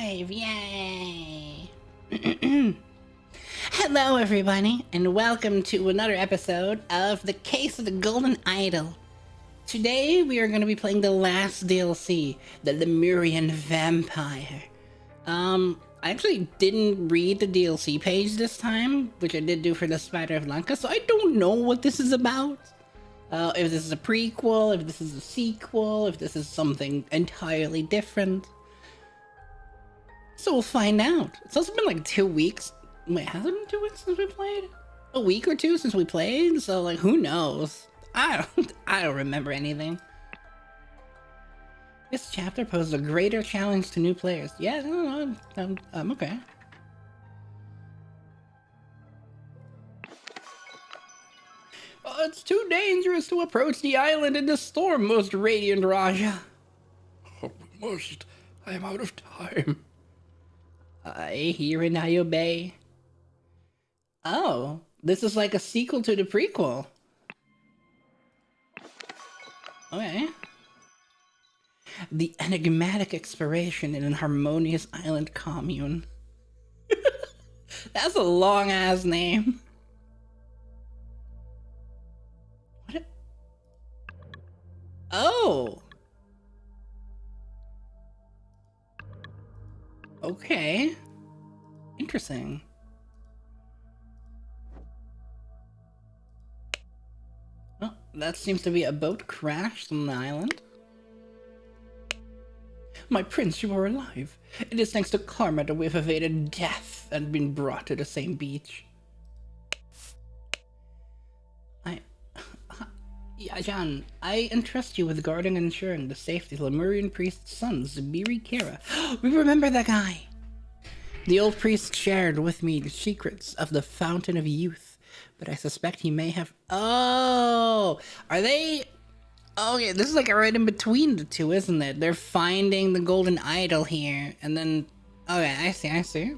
live! Yay! Hello, everybody, and welcome to another episode of The Case of the Golden Idol. Today, we are going to be playing the last DLC, the Lemurian Vampire. I actually didn't read the DLC page this time, which I did do for the Spider of Lanka, so I don't know what this is about. If this is a prequel, if this is a sequel, if this is something entirely different. So we'll find out. It's also been like 2 weeks. Wait, has it been 2 weeks since we played? A week or two since we played? So like, who knows? I don't remember anything. This chapter poses a greater challenge to new players. Yeah, no, I'm okay. It's too dangerous to approach the island in this storm, most radiant Raja. Oh, we must. I am out of time. I hear and I obey. Oh, this is like a sequel to the prequel. Okay. The enigmatic exploration in an harmonious island commune. That's a long-ass name. What? Oh! Okay. Interesting. Well, that seems to be a boat crashed on the island. My prince, you are alive. It is thanks to karma that we have evaded death and been brought to the same beach. Yajan, I entrust you with guarding and ensuring the safety of Lemurian priest's son, Zubiri Kara. We remember that guy! The old priest shared with me the secrets of the Fountain of Youth, but I suspect he may have... Oh! Are they... Okay, this is like right in between the two, isn't it? They're finding the golden idol here, and then... Okay, I see.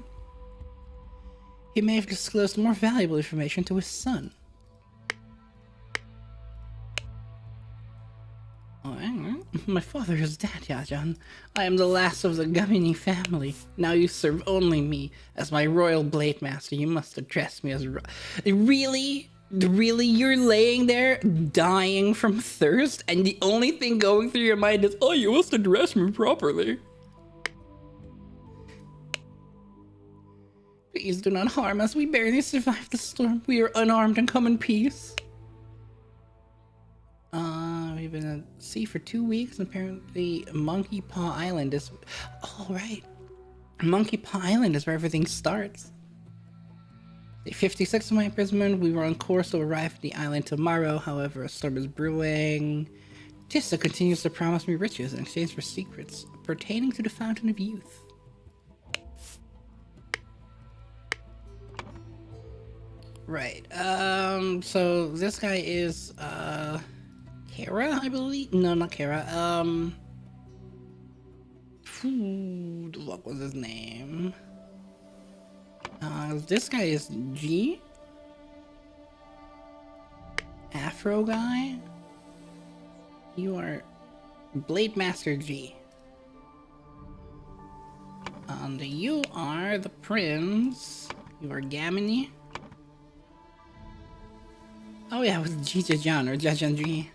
He may have disclosed more valuable information to his son. My father is dead, Yajan. I am the last of the Gamini family. Now you serve only me. As my royal blade master, you must address me as... Really? Really? You're laying there, dying from thirst, and the only thing going through your mind is, oh, you must address me properly. Please do not harm us. We barely survived the storm. We are unarmed and come in peace. We've been at sea for 2 weeks, and apparently Monkey Paw Island is... Oh, right. Monkey Paw Island is where everything starts. Day 56 of my imprisonment, we were on course to arrive at the island tomorrow. However, a storm is brewing. Tissa continues to promise me riches in exchange for secrets pertaining to the Fountain of Youth. Right, so this guy is, Kara, I believe? No, not Kara. What was his name? This guy is G? Afro guy? You are Blade Master G. And you are the prince. You are Gamini. Oh yeah, it was Jijajan or Jajanji.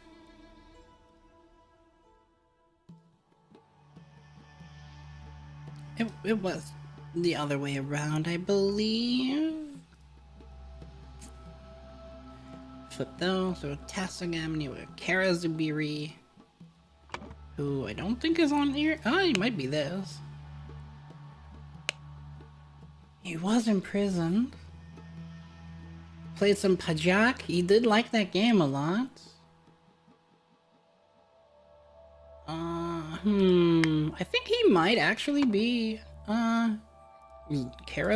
It was the other way around, I believe. Flip those, so Tassagamni with Kara Zubiri, who I don't think is on here. Oh, he might be this. He was imprisoned. Played some Pajak. He did like that game a lot. I think he might actually be, Kara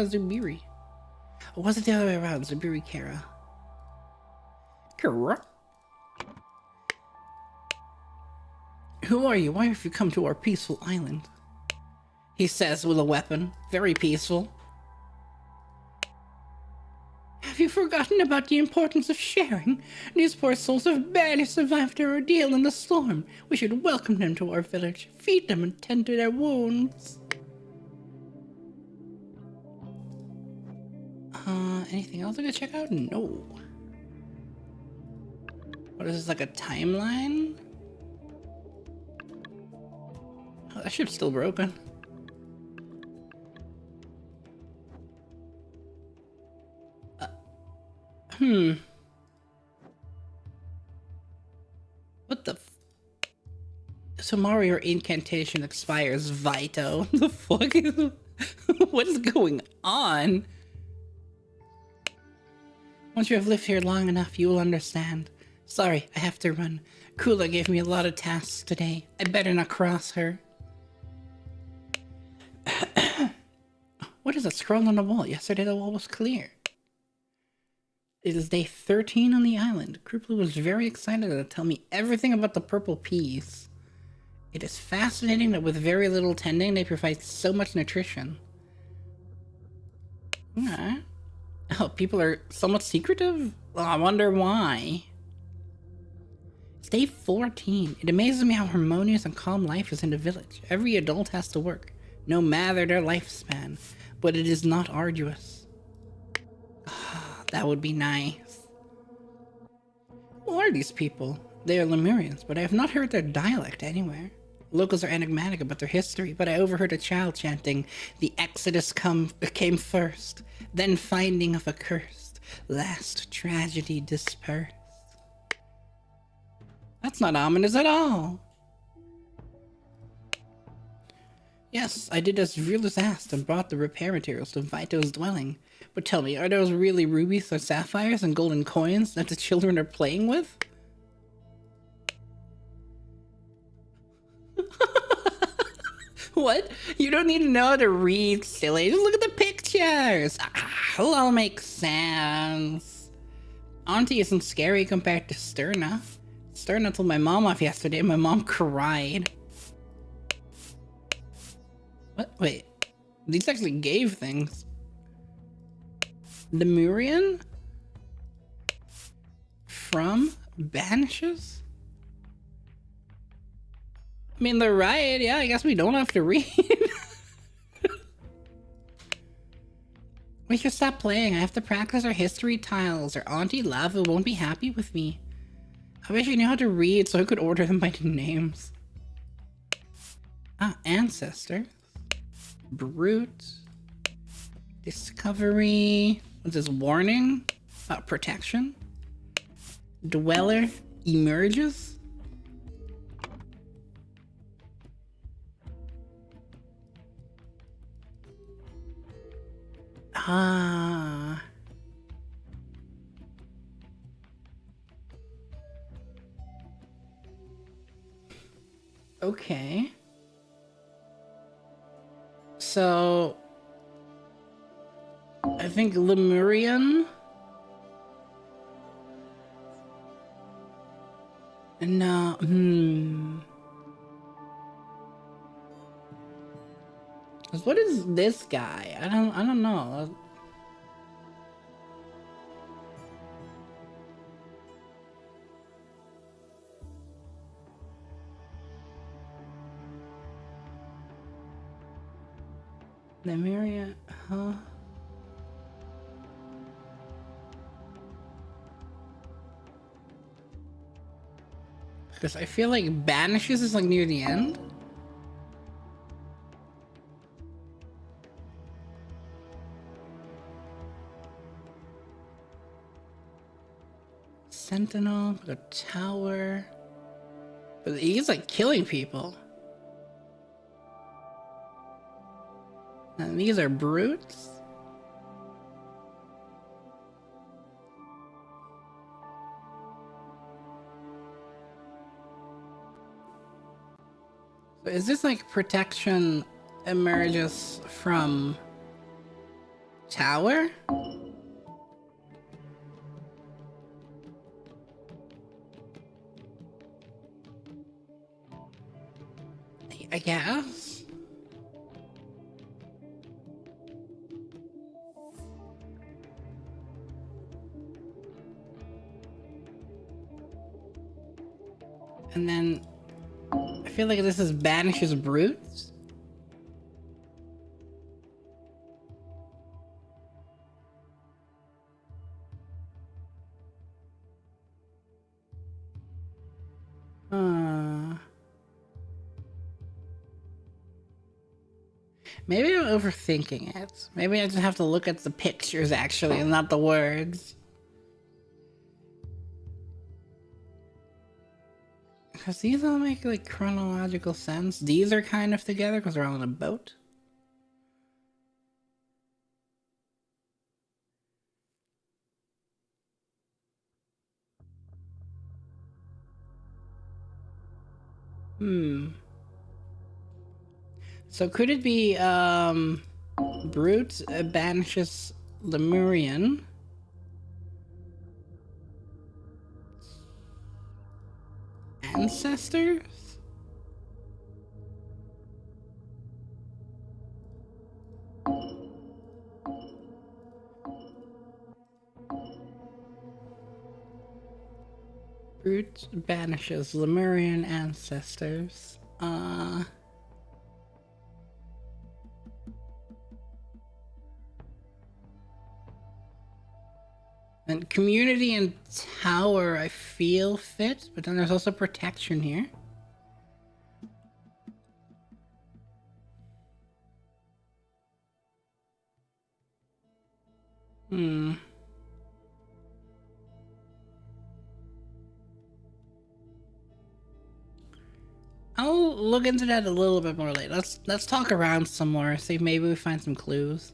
Zubiri. Or was it the other way around? Zubiri Kara. Kara? Who are you? Why have you come to our peaceful island? He says with a weapon. Very peaceful. Have you forgotten about the importance of sharing? These poor souls have barely survived their ordeal in the storm. We should welcome them to our village, feed them and tend to their wounds. Anything else I could check out? No. What is this, like a timeline? Oh, that ship's still broken. What the Tomorrow your incantation expires, Vito. The fuck is... What is going on? Once you have lived here long enough, you will understand. Sorry, I have to run. Kula gave me a lot of tasks today. I better not cross her. What is that scroll on the wall? Yesterday the wall was clear. It is day 13 on the island. Kruplu was very excited to tell me everything about the purple peas. It is fascinating that with very little tending, they provide so much nutrition. Alright. Oh, people are somewhat secretive? Oh, I wonder why. It's day 14. It amazes me how harmonious and calm life is in the village. Every adult has to work, no matter their lifespan, but it is not arduous. That would be nice. Who are these people? They are Lemurians, but I have not heard their dialect anywhere. Locals are enigmatic about their history, but I overheard a child chanting, "The Exodus came first, then finding of accursed, last tragedy dispersed." That's not ominous at all. Yes, I did as Vilus asked and brought the repair materials to Vito's dwelling. But tell me, are those really rubies or sapphires and golden coins that the children are playing with? What? You don't need to know how to read, silly. Just look at the pictures. It'll all make sense. Auntie isn't scary compared to Sterna. Sterna told my mom off yesterday and my mom cried. What? Wait. These actually gave things. Lemurian? From Banishes? I mean, they're right. Yeah, I guess we don't have to read. We should stop playing. I have to practice our history tiles, or Auntie Lava won't be happy with me. I wish I knew how to read so I could order them by names. Ah, Ancestor. Brute. Discovery. What's this? Warning? Protection. Dweller emerges. Ah. Okay. So I think Lemurian. No, What is this guy? I don't know. Lemuria, huh? Because I feel like Banishes is like near the end. Sentinel, the tower. But he's like killing people. And these are brutes? So is this like protection emerges from tower? I guess. And then I feel like this is Banishes Brutes. Maybe I'm overthinking it. Maybe I just have to look at the pictures actually and not the words. Because these all make like chronological sense. These are kind of together because they're all on a boat. So could it be, Brute banishes Lemurian? Ancestors? Brute banishes Lemurian ancestors. And community and tower I feel fit, but then there's also protection here. I'll look into that a little bit more later. Let's talk around some more, see if maybe we find some clues.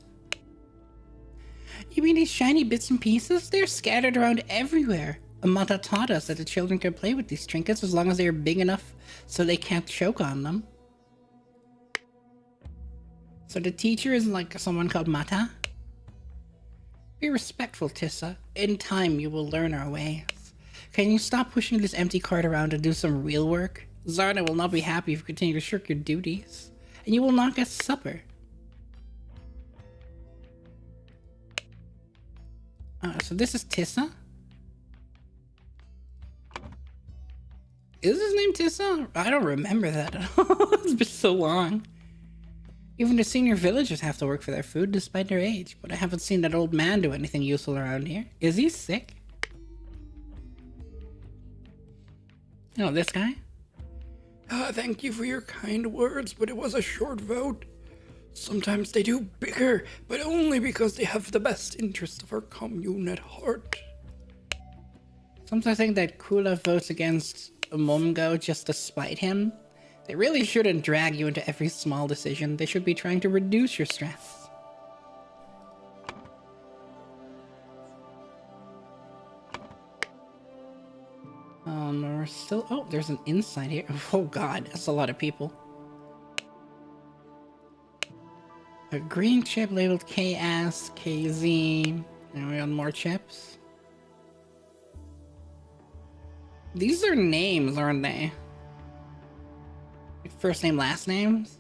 You mean these shiny bits and pieces? They're scattered around everywhere. Amata taught us that the children can play with these trinkets as long as they are big enough so they can't choke on them. So the teacher is like someone called Mata? Be respectful, Tissa. In time, you will learn our ways. Can you stop pushing this empty cart around and do some real work? Zarna will not be happy if you continue to shirk your duties. And you will not get supper. So this is Tissa? Is his name Tissa? I don't remember that at all. It's been so long. Even the senior villagers have to work for their food despite their age, but I haven't seen that old man do anything useful around here. Is he sick? Oh, this guy? Thank you for your kind words, but it was a short vote. Sometimes they do bigger, but only because they have the best interest of our commune at heart. Sometimes I think that Kula votes against Momgo just to spite him. They really shouldn't drag you into every small decision. They should be trying to reduce your stress. We're still... Oh, there's an inside here. Oh god, that's a lot of people. A green chip labeled KS, KZ. And we got more chips. These are names, aren't they? First name, last names.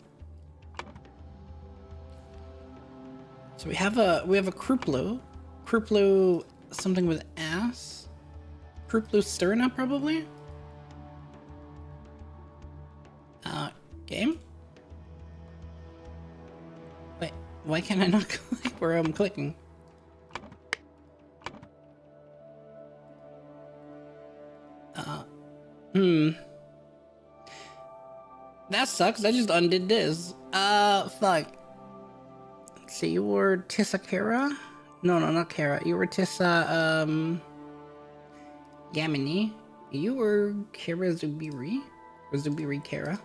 So we have a Kruplu. Kruplu something with S. Kruplu Sterna probably. Game? Wait, why can't I not click where I'm clicking? That sucks, I just undid this. Fuck. Let's see, you were Tissa Kara? No, not Kara. You were Tissa, Gamini. You were Kara Zubiri? Or Zubiri Kara?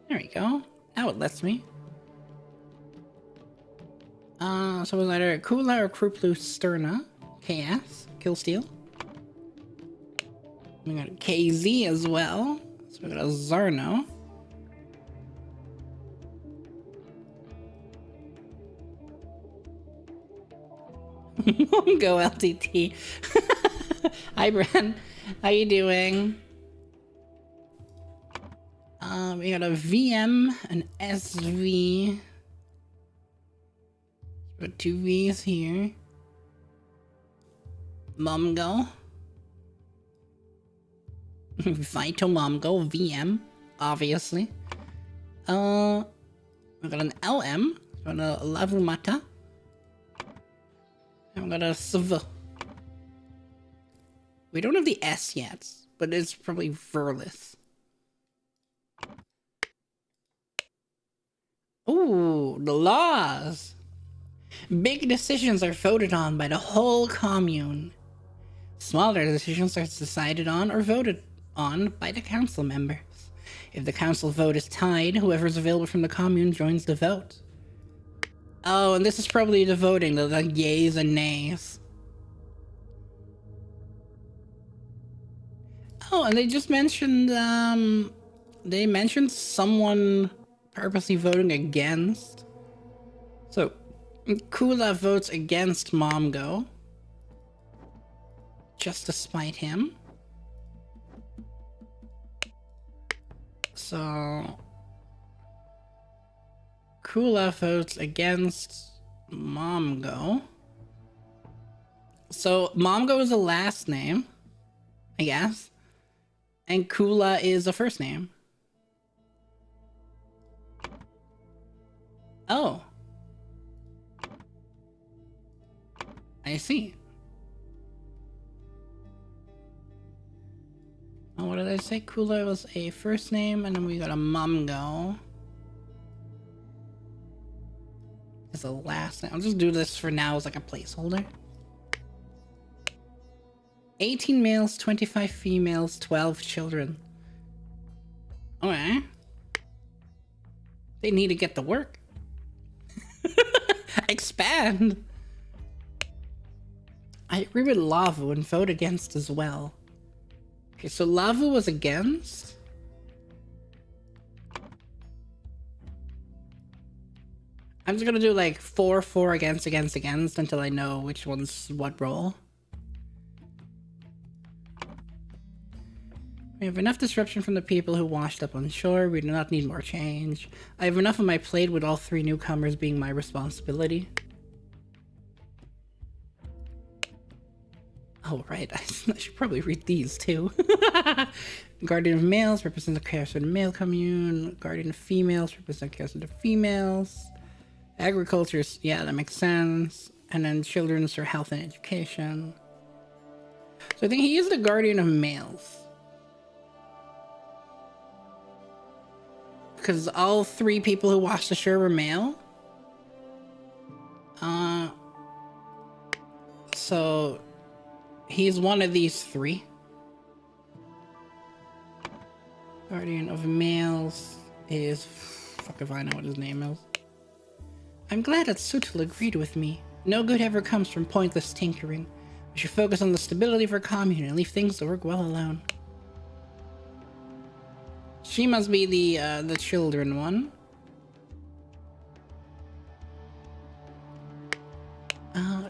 There we go. Now it lets me. So it was either Kula or Kruplu Sterna. KS. Killsteel. We got a KZ as well. So we got a Zarno. Go LTT. Hi, Bren. How you doing? We got a VM, an SV. Got two V's here. Momgo. Vito Momgo, VM, obviously. We got an LM. We got a Lavumata. And we got a Sv. We don't have the S yet, but it's probably Verlis. Ooh, the laws. Big decisions are voted on by the whole commune. Smaller decisions are decided on or voted on by the council members. If the council vote is tied, whoever is available from the commune joins the vote. Oh, and this is probably the voting, the yays and nays. Oh, and they just mentioned, they mentioned someone purposely voting against. So, Kula votes against Momgo. Just to spite him. So... Kula votes against Momgo. So, Momgo is a last name, I guess. And Kula is a first name. Oh. I see. Oh, what did I say? Kula was a first name, and then we got a Momgo. Is a last name. I'll just do this for now as like a placeholder. 18 males, 25 females, 12 children. Okay. They need to get to work. Expand! I agree with Lavu and vote against as well. Okay, so Lavu was against. I'm just gonna do like 4 against until I know which one's what role. We have enough disruption from the people who washed up on shore. We do not need more change. I have enough on my plate with all 3 newcomers being my responsibility. Oh, right. I should probably read these too. Guardian of males represents the chaos of the male commune. Guardian of females represents the chaos of the females. Agriculture, yeah, that makes sense. And then children's for health and education. So I think he is the guardian of males. Because all 3 people who washed ashore were male. So he's one of these 3. Guardian of males is... fuck if I know what his name is. I'm glad that Sutul agreed with me. No good ever comes from pointless tinkering. We should focus on the stability of our commune and leave things to work well alone. She must be the children one.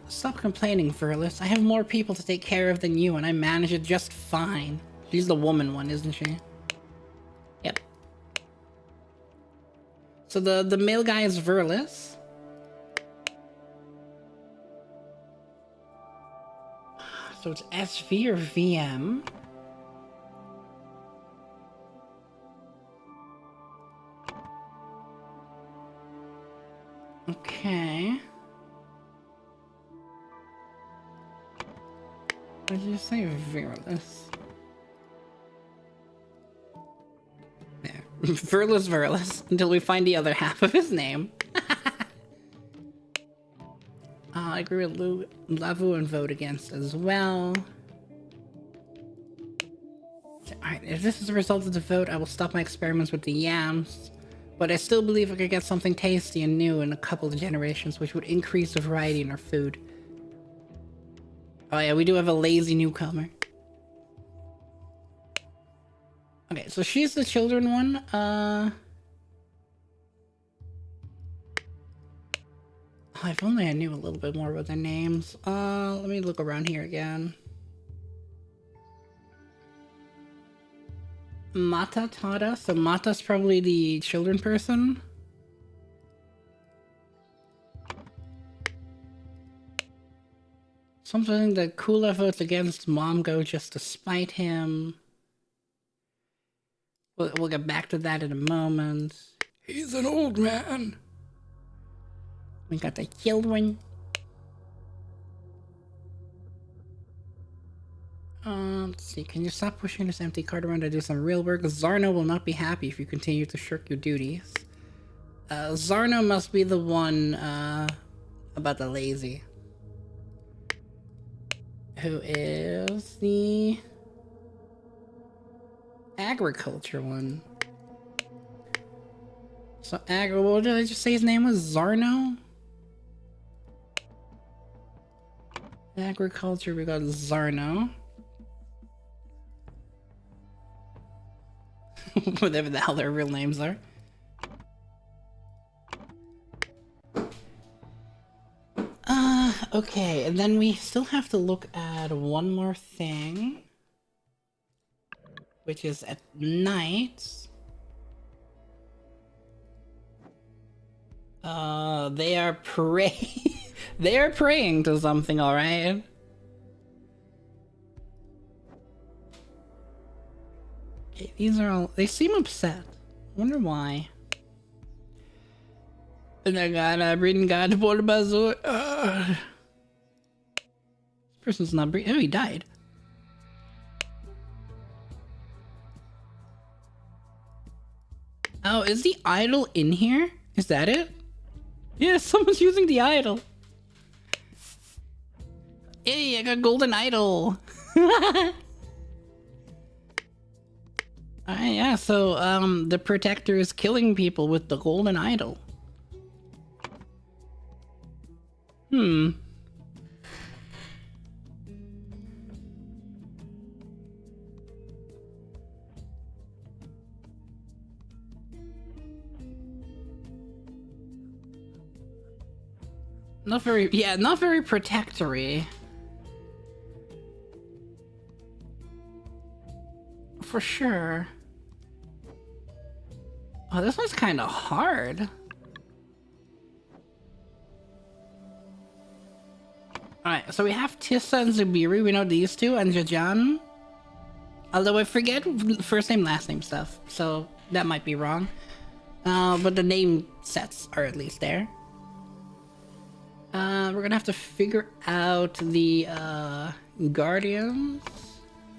Stop complaining, Verlis. I have more people to take care of than you, and I manage it just fine. She's the woman one, isn't she? Yep. So the male guy is Verlis. So it's SV or VM. Okay. What did you say, Verlis? There. Verlis, until we find the other half of his name. I agree with Lavu and vote against as well. Alright, if this is the result of the vote, I will stop my experiments with the yams. But I still believe I could get something tasty and new in a couple of generations, which would increase the variety in our food. Oh yeah, we do have a lazy newcomer. Okay, so she's the children one. Oh, if only I knew a little bit more about their names. Let me look around here again. Mata Tada, so Mata's probably the children person. Something that Kula votes against Momgo just to spite him. We'll get back to that in a moment. He's an old man. We got the children. Let's see. Can you stop pushing this empty cart around to do some real work? Zarno will not be happy if you continue to shirk your duties. Zarno must be the one, about the lazy. Who is the agriculture one. So, what did I just say his name was? Zarno? Agriculture, we got Zarno. Whatever the hell their real names are. Okay, and then we still have to look at one more thing. Which is at night. They are they are praying to something, alright? Okay, these are all... They seem upset. Wonder why. And I got breathing God for the bazooka. This person's not breathing. Oh, he died. Oh, is the idol in here? Is that it? Yeah, someone's using the idol. Hey, I got golden idol. Alright, yeah, so, the protector is killing people with the golden idol. Not very protectory. For sure. Oh, this one's kind of hard. Alright, so we have Tissa and Zubiri, we know these two, and Jajan. Although I forget first name, last name stuff, so that might be wrong. But the name sets are at least there. We're gonna have to figure out the, Guardians.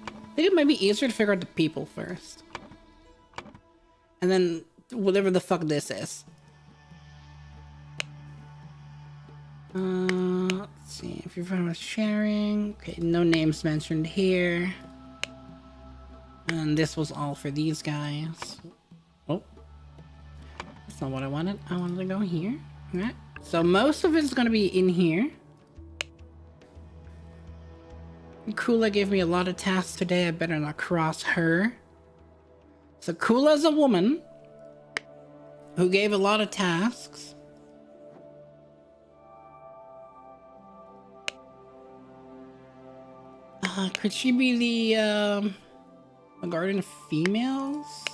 I think it might be easier to figure out the people first. And then, whatever the fuck this is. Let's see, if you're fine with sharing. Okay, no names mentioned here. And this was all for these guys. Oh. That's not what I wanted. I wanted to go here. Alright. So most of it's gonna be in here. Kula gave me a lot of tasks today. I better not cross her. So Kula's a woman who gave a lot of tasks. Could she be the guardian of females?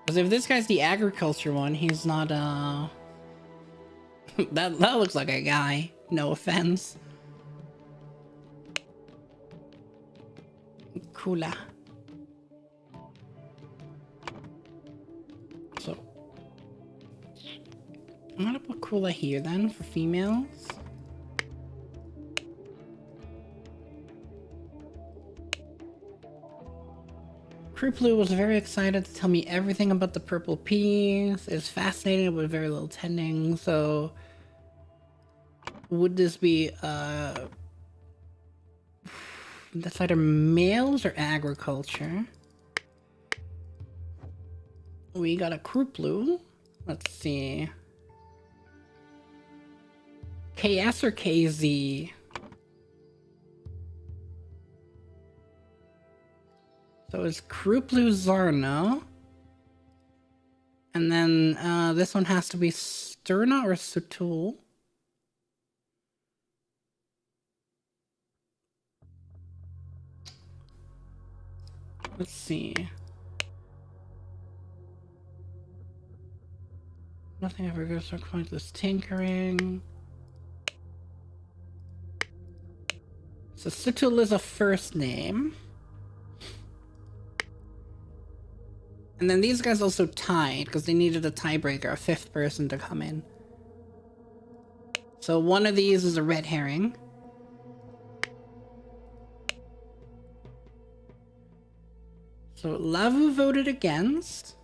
Because if this guy's the agriculture one, he's not, that looks like a guy. No offense. Kula. So, I'm gonna put Kula here then for females. Kruplu was very excited to tell me everything about the purple peas. It's fascinating with very little tending, so would this be that's either males or agriculture. We got a Kruplu. Let's see. KS or KZ? So it's Kruplu Zarno. And then this one has to be Sterna or Sutul. Let's see. Nothing ever goes so pointless tinkering. So Sutul is a first name. And then these guys also tied because they needed a tiebreaker, a fifth person to come in. So one of these is a red herring. So Lavu voted against.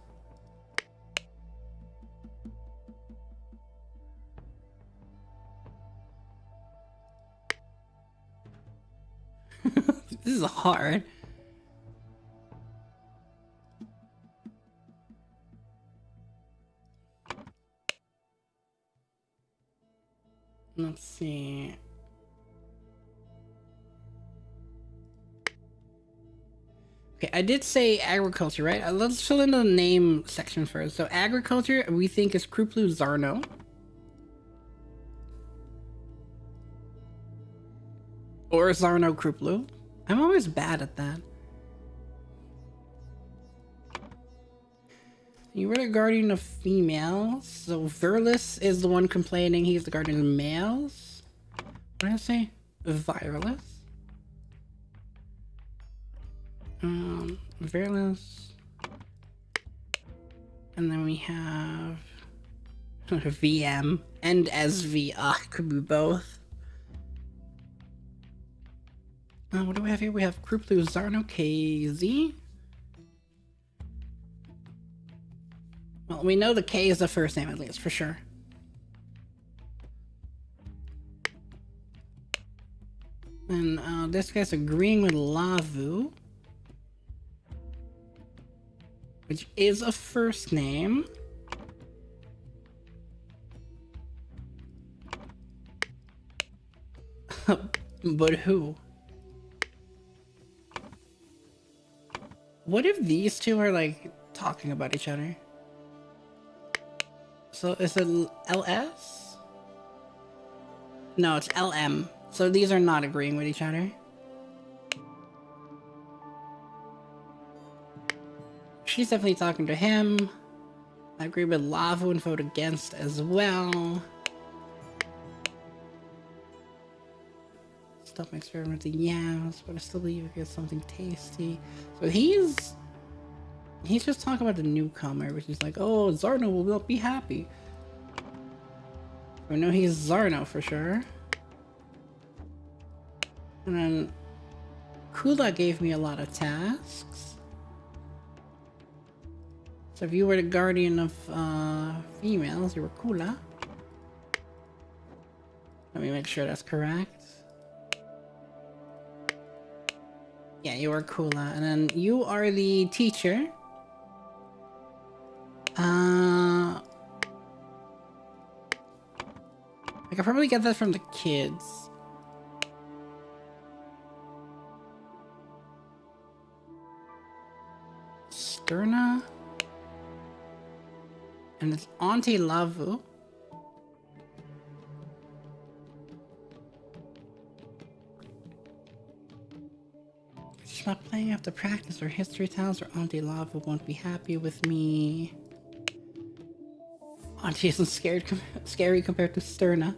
This is hard. Let's see. Okay, I did say agriculture, right? Let's fill in the name section first. So agriculture, we think is Kruplu Zarno. Or Zarno Kruplu. I'm always bad at that. You were the guardian of females. So Verlis is the one complaining he's the guardian of males. What did I say? Virus. Verlis. And then we have VM and SV. Ah, could be both. What do we have here? We have Kruplu Zarno KZ. Well, we know the K is the first name at least, for sure. And this guy's agreeing with Lavu, which is a first name. But who? What if these two are like talking about each other? So is it LS? No, it's LM. So these are not agreeing with each other. She's definitely talking to him. I agree with Lavu and vote against as well. Stop experimenting yams, but I still believe you get something tasty. So he's just talking about the newcomer, which is like, oh, Zarno will not be happy. We know he's Zarno for sure. And then Kula gave me a lot of tasks. So if you were the guardian of females, you were Kula. Let me make sure that's correct. Yeah, you are Kula. And then you are the teacher. I could probably get that from the kids. Sterna. And it's Auntie Lavu. She's not playing after practice or history towns, or Auntie Lavu won't be happy with me. Auntie isn't scary compared to Sterna.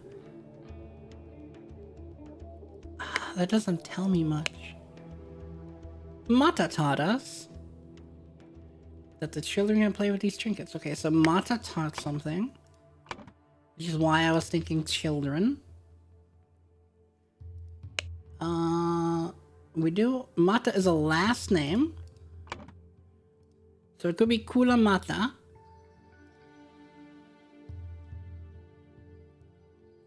That doesn't tell me much. Mata taught us that the children can play with these trinkets. Okay, so Mata taught something, which is why I was thinking children. Mata is a last name, so it could be Kula Mata.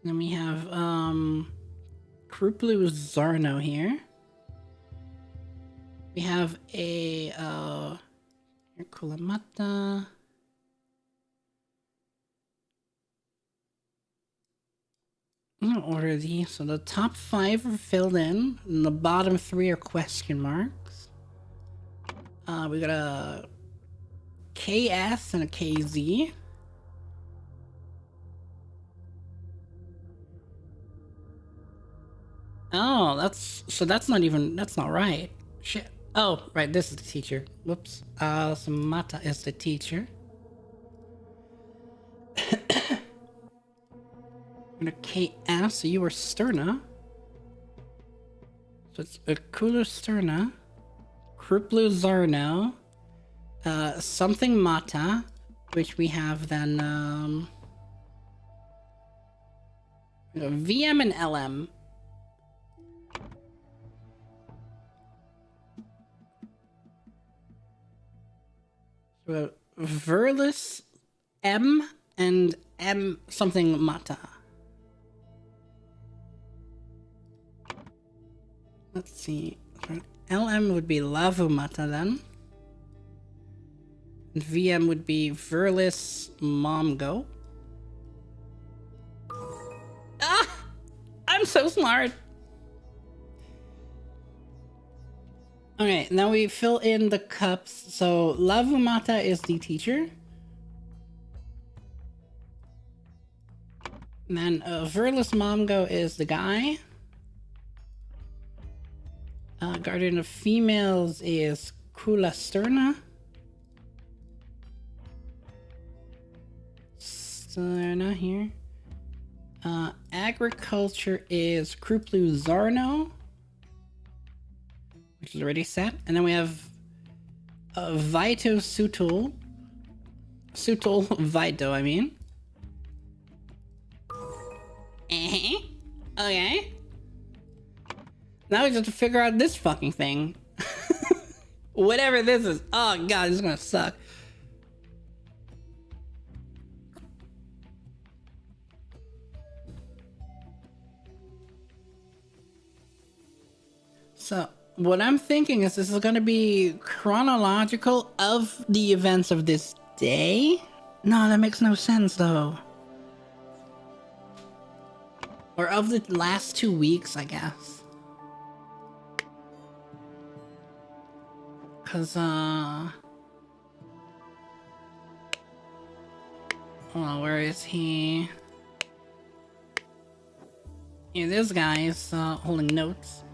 Then we have Kruplu Zarno here. We have a Kula Mata. I'm gonna order these. So the top 5 are filled in, and the bottom 3 are question marks. We got a KS and a KZ. Oh, that's not right. Shit. Oh, right, this is the teacher. Whoops. So Mata is the teacher. And a KS, so you are Sterna. So it's a Kula Sterna. Kruplu Zarno. Something Mata, which we have then, VM and LM. So Verlis M and M something Mata. Let's see. LM would be Lavumata then. And VM would be Verlis Momgo. Ah! I'm so smart! Okay, now we fill in the cups. So Lavumata is the teacher. And then Verlis Momgo is the guy. Guardian of Females is Kulasterna. Sterna here. Agriculture is Kruplu Zarno, which is already set. And then we have Vito Sutul. Sutul Vito, I mean. Okay. Now we just have to figure out this fucking thing. Whatever this is. Oh god, this is gonna suck. So, what I'm thinking is this is gonna be chronological of the events of this day? No, that makes no sense though. Or of the last 2 weeks, I guess. Cause, oh, where is he? Yeah, this guy is holding notes.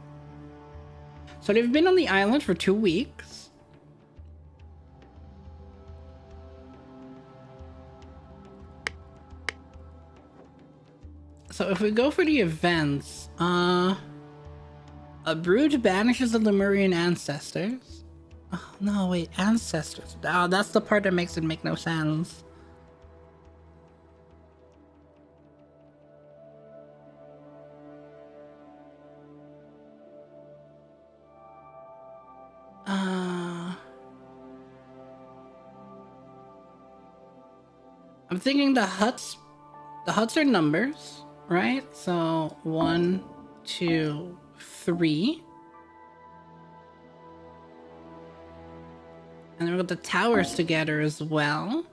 So they've been on the island for 2 weeks. So if we go for the events, a brood banishes the Lemurian ancestors. Oh, no, wait, ancestors. Oh, that's the part that makes it make no sense. I'm thinking the huts are numbers, right? So 1, 2, 3. And then we've got the towers together as well.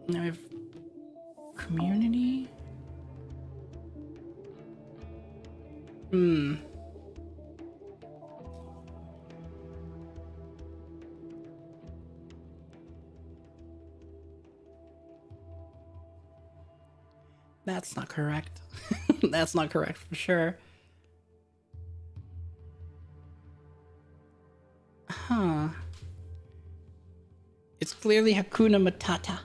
Now we have community. That's not correct. That's not correct for sure. Huh. It's clearly Hakuna Matata.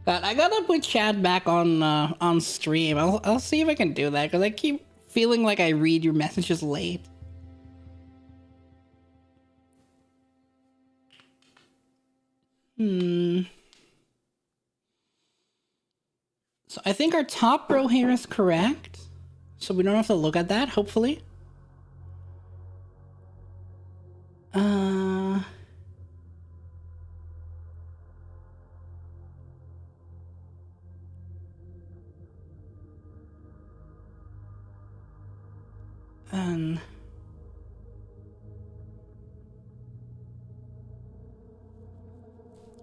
God, I gotta put Chad back on stream. I'll see if I can do that because I keep feeling like I read your messages late. So I think our top row here is correct. So we don't have to look at that, hopefully.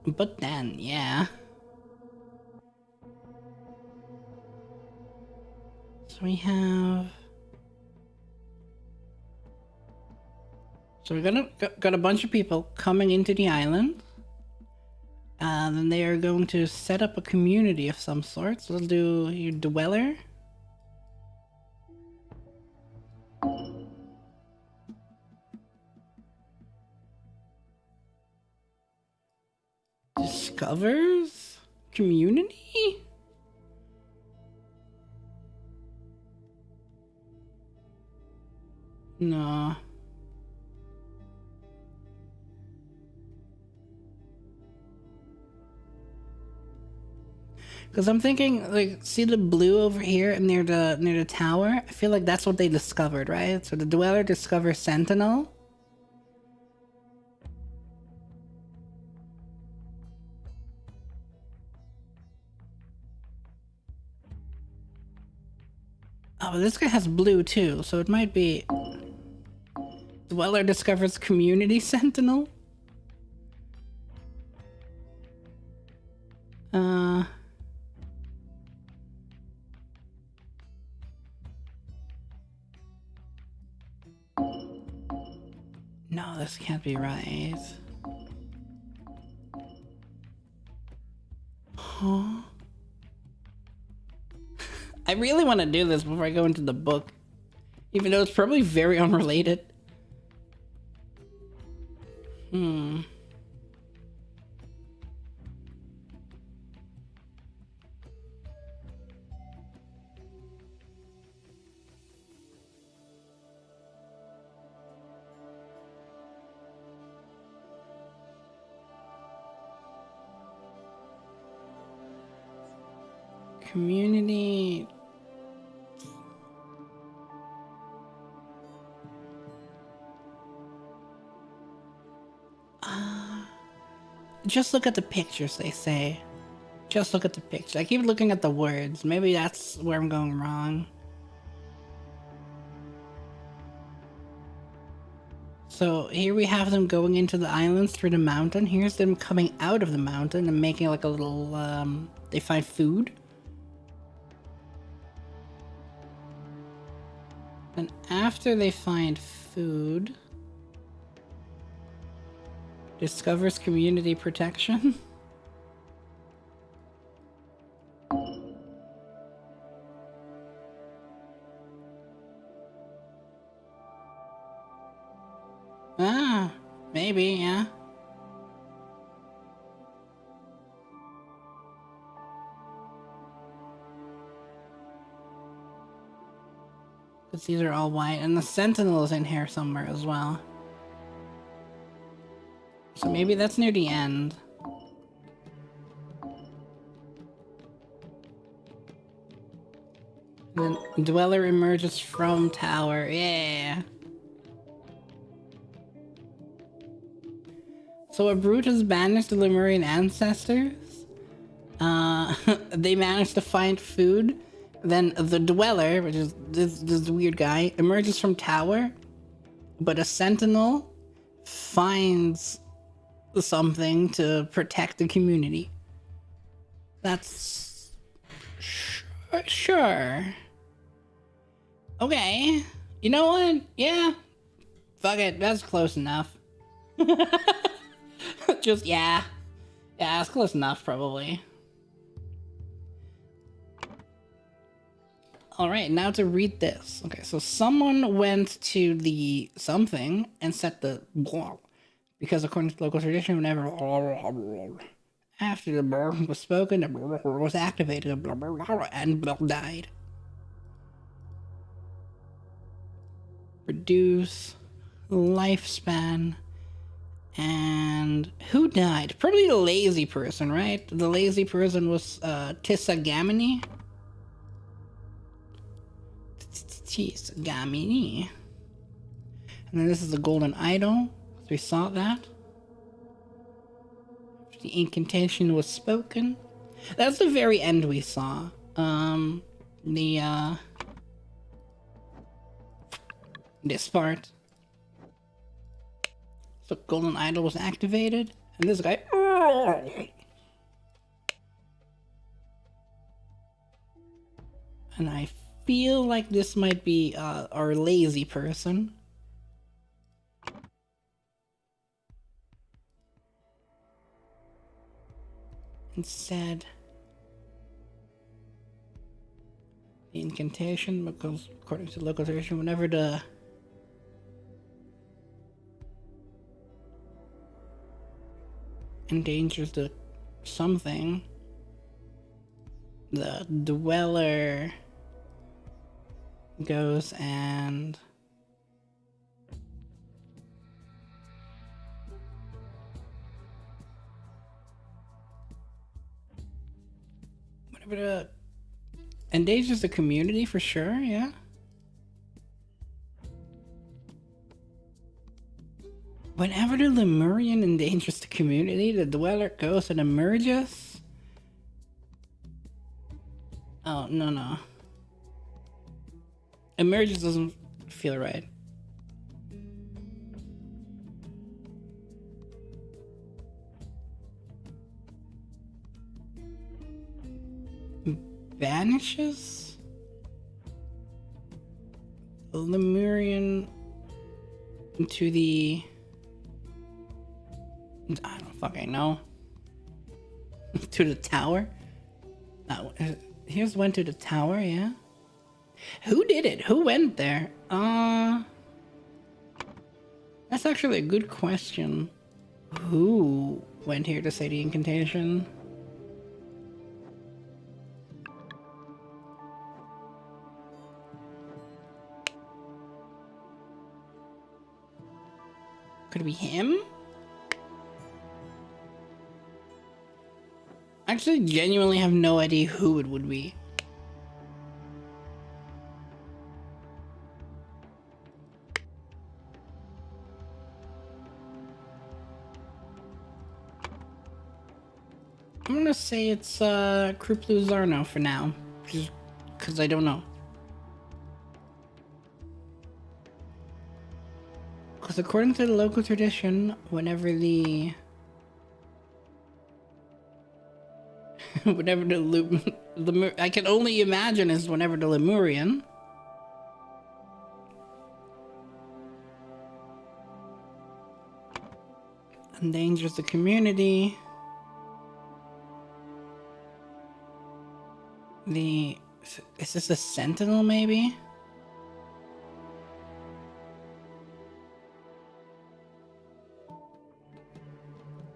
But then, yeah. So we have... So we're got a bunch of people coming into the island. And then they are going to set up a community of some sort. So we'll do your dweller. Discovers? Community? No. Because I'm thinking, like, see the blue over here near the tower? I feel like that's what they discovered, right? So the Dweller discovers Sentinel. Oh, but this guy has blue too, so it might be... Dweller discovers Community Sentinel? No, this can't be right. Huh? I really want to do this before I go into the book. Even though it's probably very unrelated. Community... Just look at the pictures, they say. Just look at the picture. I keep looking at the words. Maybe that's where I'm going wrong. So here we have them going into the islands through the mountain. Here's them coming out of the mountain and making like a little, they find food. And after they find food... Discovers community protection? Ah, maybe, yeah. Because these are all white, and the Sentinel is in here somewhere as well. So maybe that's near the end. Then Dweller emerges from tower. Yeah. So a brute has banished the Lemurian ancestors. They managed to find food. Then the Dweller, which is this weird guy, emerges from tower. But a Sentinel finds something to protect the community. That's... Sure. Okay. You know what? Yeah. Fuck it. That's close enough. Just, yeah. Yeah, that's close enough, probably. Alright, now to read this. Okay, so someone went to the something and set the blah. Because according to local tradition, whenever after the blah was spoken, the blah was activated and blah died. Reduce lifespan. And who died? Probably the lazy person, right? The lazy person was Tissagamini. Tissagamini. And then this is the golden idol. So we saw that. The incantation was spoken. That's the very end we saw. This part. So golden idol was activated, and this guy. And I feel like this might be our lazy person. Instead, the incantation, because according to local tradition, whenever the endangers the something, the Dweller goes and Whatever endangers the community for sure, yeah. Whenever the Lemurian endangers the community, the dweller goes and emerges. Oh, no. Emerges doesn't feel right. Vanishes? The Lemurian into the... I don't fucking know. To the tower? No, here's went to the tower, yeah. Who did it? Who went there? That's actually a good question. Who went here to say the incantation? Could it be him? I actually genuinely have no idea who it would be. I'm gonna say it's Kruplu Zarno for now, just because I don't know. Because according to the local tradition, whenever the I can only imagine is whenever the Lemurian endangers the community, is this a sentinel maybe?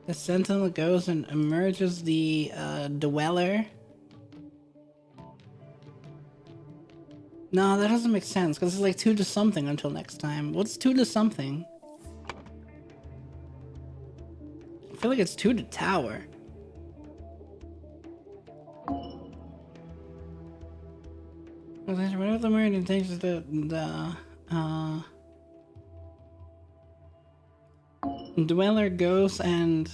The sentinel goes and emerges the dweller. No, that doesn't make sense because it's like 2 to something until next time. What's 2 to something? I feel like it's 2 to tower. Whatever the Lemurian takes the dweller goes and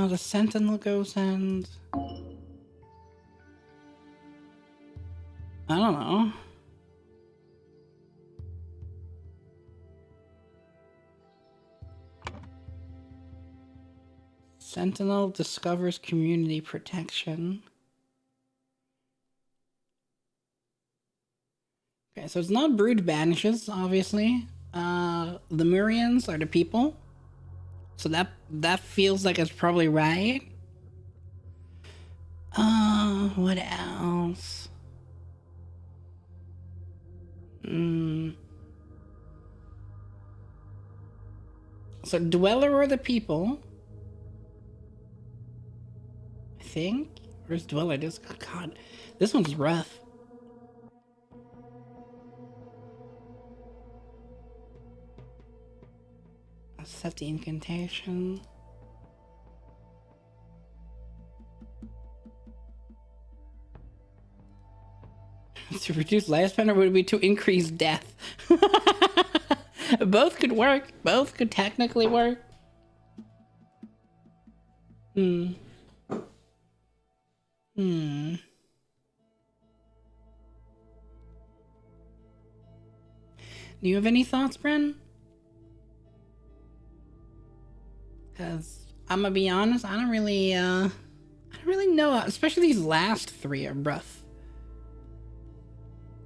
the sentinel goes and I don't know. Sentinel discovers community protection. Okay, so it's not Brood banishes, obviously. Lemurians are the people. So that feels like it's probably right. What else? So Dweller or the people? I think? Where's Dweller? God, this one's rough. Set the incantation. To reduce lifespan, or would it be to increase death? Both could work. Both could technically work. Do you have any thoughts, Bren? Because I'm gonna be honest, I don't really know. Especially these last 3 are rough.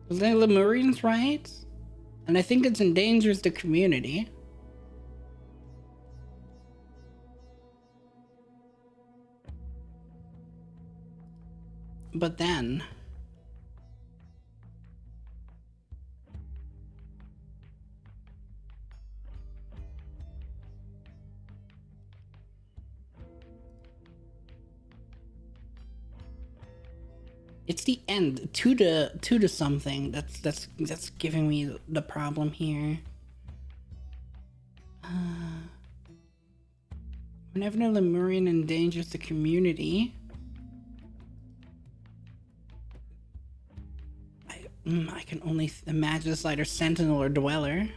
Was the Lemurians right? And I think it endangers the community. But then... it's the end, 2 to something. That's giving me the problem here. Whenever the Lemurian endangers the community, I can only imagine it's either Sentinel or Dweller.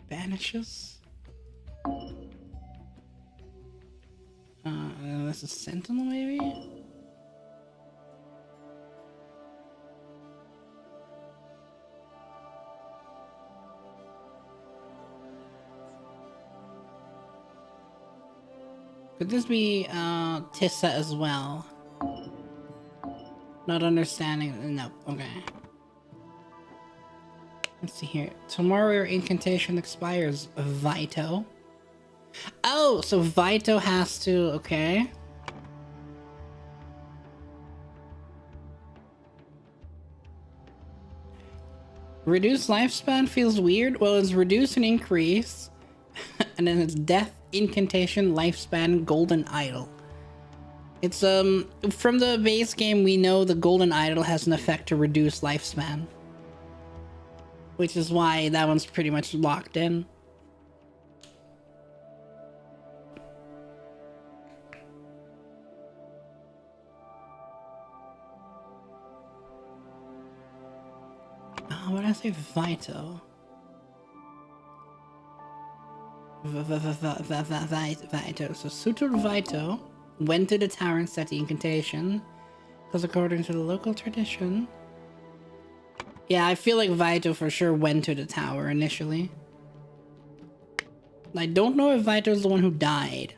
Banishes. This is Sentinel, maybe? Could this be, Tissa as well? Not understanding. No, okay. Let's see here. Tomorrow your incantation expires. Vito. Oh, so Vito has to. Okay. Reduced lifespan feels weird. Well, it's reduce and increase. And then it's death, incantation, lifespan, golden idol. It's, from the base game, we know the golden idol has an effect to reduce lifespan. Which is why that one's pretty much locked in. Oh, what did I say? Vito. Vito. So Sutor Vito went to the tower and set the incantation. Because according to the local tradition... Yeah, I feel like Vito for sure went to the tower initially. I don't know if Vito's the one who died.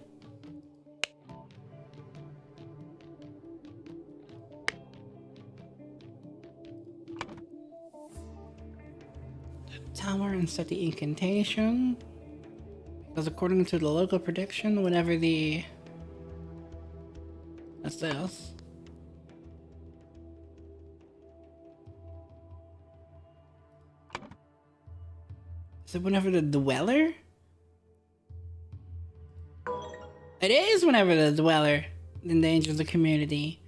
The tower and set the incantation. Because according to the local prediction, whenever the... What's this? Is it whenever the Dweller? It is whenever the Dweller endangers the community.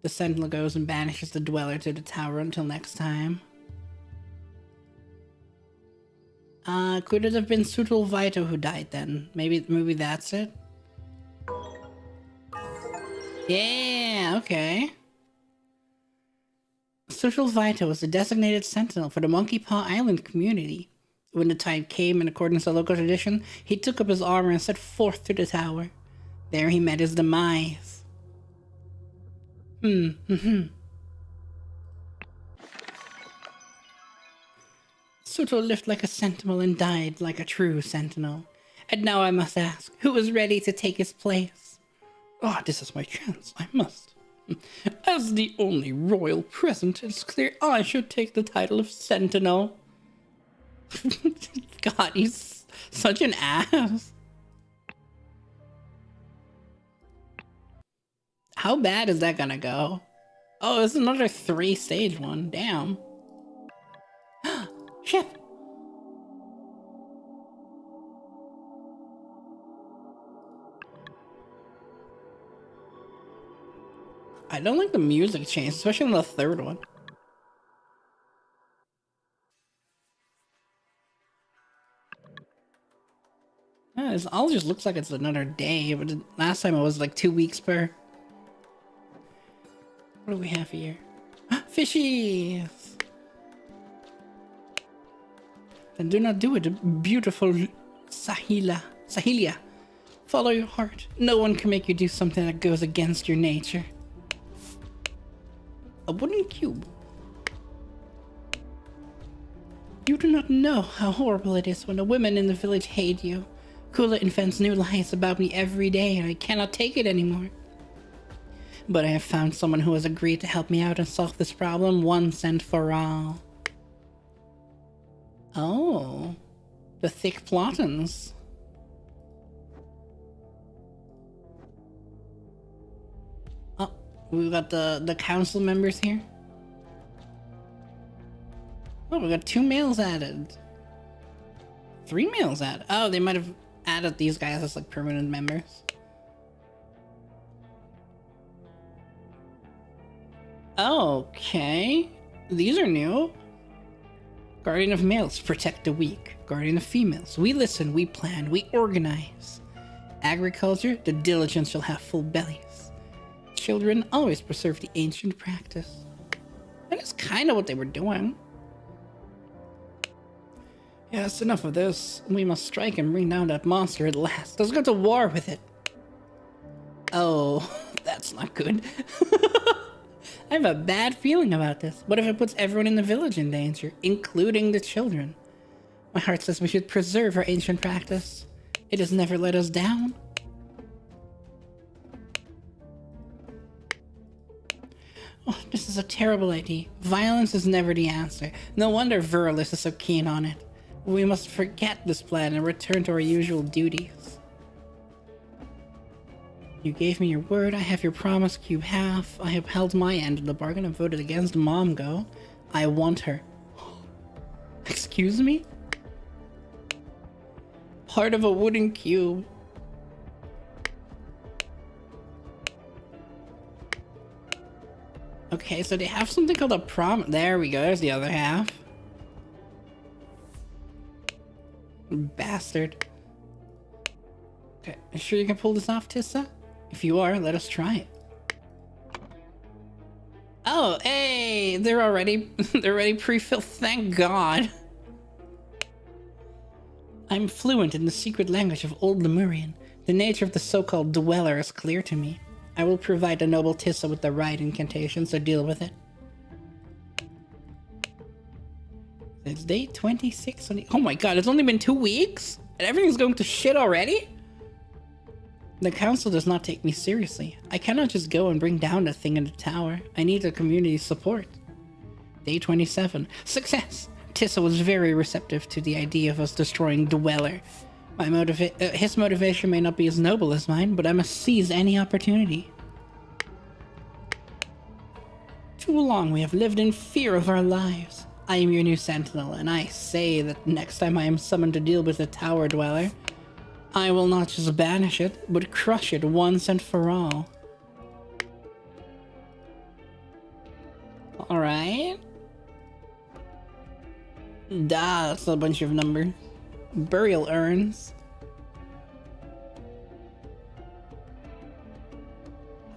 The Sentinel goes and banishes the Dweller to the tower until next time. Could it have been Sutul Vito who died then? Maybe that's it? Yeah, okay. Sutul Vito was the designated sentinel for the Monkey Paw Island community. When the time came, in accordance to local tradition, he took up his armor and set forth to the tower. There he met his demise. Sutul lived like a sentinel and died like a true sentinel. And now I must ask, who is ready to take his place? Ah, this is my chance. I must. As the only royal present, it's clear I should take the title of sentinel. God, he's such an ass. How bad is that gonna go? Oh, it's another 3-stage one. Damn. Ship. I don't like the music change, especially in the third one. Yeah, it all just looks like it's another day, but last time it was like 2 weeks per. What do we have here? Fishies! Then do not do it, beautiful Sahilia. Follow your heart. No one can make you do something that goes against your nature. A wooden cube. You do not know how horrible it is when the women in the village hate you. Kula invents new lies about me every day and I cannot take it anymore. But I have found someone who has agreed to help me out and solve this problem once and for all. Oh, the thick plottons. Oh, we've got the council members here. Oh, we got 2 males added. 3 males added. Oh, they might have added these guys as like permanent members. Okay. These are new. Guardian of males, protect the weak. Guardian of females, we listen, we plan, we organize. Agriculture, the diligent shall have full bellies. Children, always preserve the ancient practice. That is kind of what they were doing. Yes, enough of this. We must strike and bring down that monster at last. Let's go to war with it. Oh, that's not good. I have a bad feeling about this. What if it puts everyone in the village in danger, including the children? My heart says we should preserve our ancient practice. It has never let us down. Oh, this is a terrible idea. Violence is never the answer. No wonder Veralis is so keen on it. We must forget this plan and return to our usual duties. You gave me your word, I have your promise, cube half. I have held my end of the bargain and voted against Momgo. I want her. Excuse me? Part of a wooden cube. Okay, so they have something called a prom. There we go, there's the other half. Bastard. Okay, you sure you can pull this off, Tissa? If you are, let us try it. Oh, hey! They're already pre-filled, thank God. I'm fluent in the secret language of Old Lemurian. The nature of the so-called dweller is clear to me. I will provide the noble Tissa with the right incantation, so deal with it. It's day 26 on the— oh my god, it's only been 2 weeks? And everything's going to shit already? The council does not take me seriously. I cannot just go and bring down the thing in the tower. I need the community's support. Day 27. Success! Tissa was very receptive to the idea of us destroying Dweller. His motivation may not be as noble as mine, but I must seize any opportunity. Too long we have lived in fear of our lives. I am your new sentinel, and I say that next time I am summoned to deal with the Tower Dweller, I will not just banish it, but crush it once and for all. Alright. That's a bunch of numbers. Burial urns.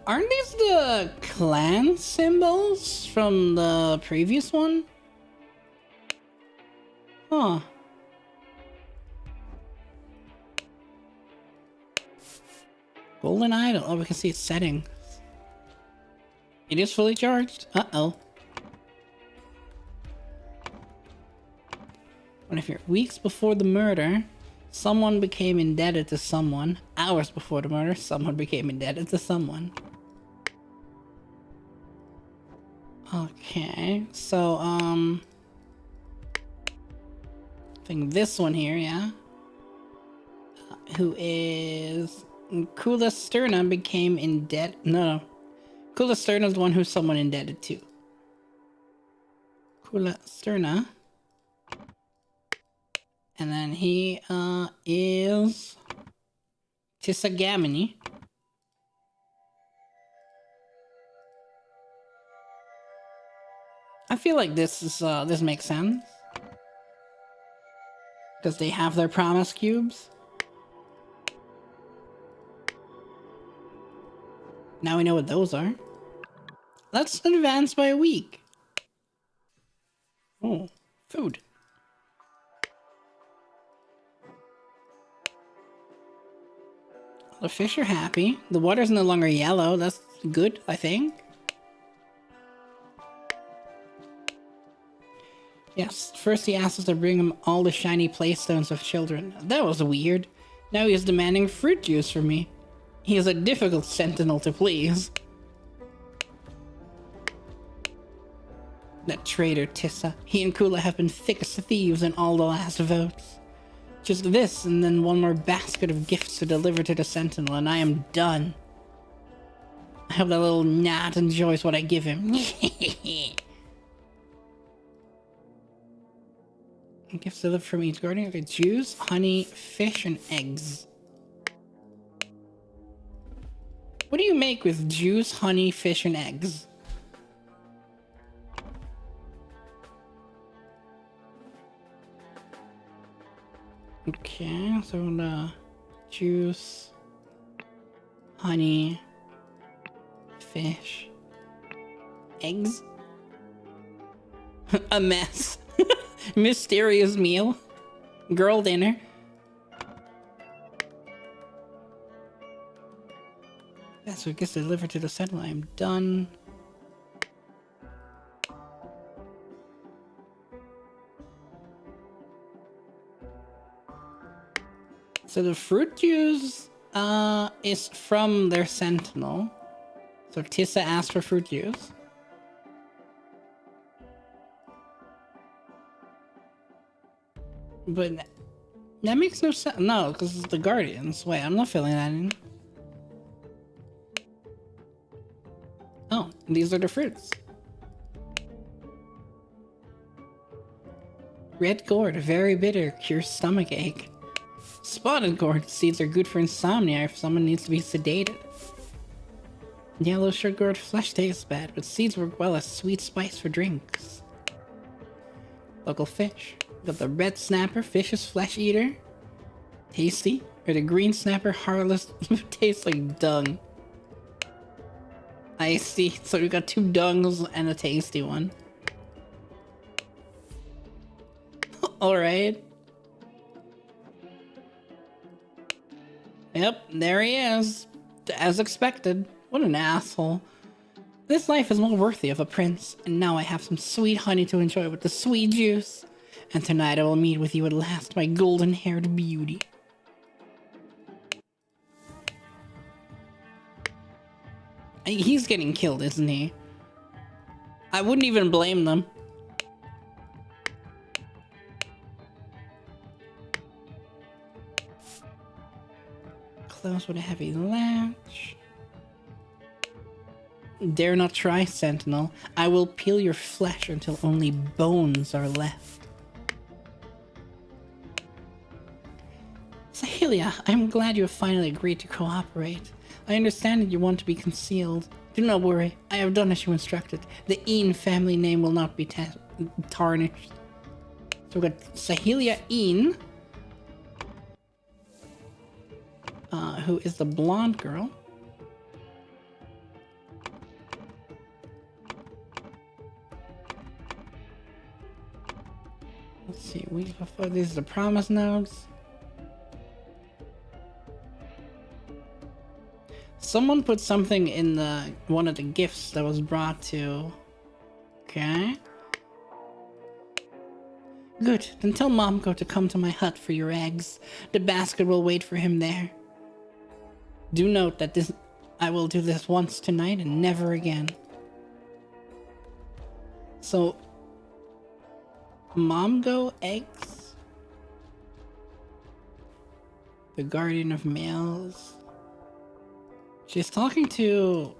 Aren't these the clan symbols from the previous one? Huh. Golden idol. Oh, we can see its settings. It is fully charged. Uh-oh. What if you're weeks before the murder, someone became indebted to someone. Hours before the murder, someone became indebted to someone. Okay, so, I think this one here, yeah? Who is... Kula Sterna became indebted... No. Kula Sterna is the one who's someone indebted to. Kula Sterna. And then he, is... Tissagamini. I feel like this is, this makes sense. Because they have their promise cubes. Now we know what those are. Let's advance by a week. Oh, food. The fish are happy. The water's no longer yellow. That's good, I think. Yes, first he asked us to bring him all the shiny playstones of children. That was weird. Now he is demanding fruit juice from me. He is a difficult sentinel to please. That traitor Tissa. He and Kula have been thick as thieves in all the last votes. Just this, and then one more basket of gifts to deliver to the sentinel, and I am done. I hope that little gnat enjoys what I give him. Gifts delivered from each guardian. Okay, juice, honey, fish, and eggs. What do you make with juice, honey, fish, and eggs? Okay, so the juice, honey, fish, eggs, a mess, mysterious meal, girl dinner. Yeah, so it gets delivered to the center. I'm done. So the fruit juice is from their sentinel. So Tissa asked for fruit juice. But that makes no sense. No, because it's the Guardians. Wait, I'm not filling that in. Oh, these are the fruits. Red gourd, very bitter, cures stomach ache. Spotted gourd seeds are good for insomnia if someone needs to be sedated. Yellow sugar gourd flesh tastes bad, but seeds work well as sweet spice for drinks. Local fish. Got the red snapper, fish's flesh eater. Tasty. Or the green snapper, harmless, tastes like dung. I see. So we got 2 dungs and a tasty one. Alright. Yep, there he is. As expected. What an asshole. This life is more worthy of a prince, and now I have some sweet honey to enjoy with the sweet juice. And tonight I will meet with you at last, my golden-haired beauty. He's getting killed, isn't he? I wouldn't even blame them. Close with a heavy latch. Dare not try, Sentinel. I will peel your flesh until only bones are left. Sahelia, I'm glad you have finally agreed to cooperate. I understand that you want to be concealed. Do not worry, I have done as you instructed. The Een family name will not be tarnished. So we got Sahelia Een, who is the blonde girl. Let's see, weeks before these are the promise notes. Someone put something in one of the gifts that was brought to... Okay. Good, then tell Momko to come to my hut for your eggs. The basket will wait for him there. Do note that I will do this once tonight and never again. So... Momgo eggs? The guardian of males... She's talking to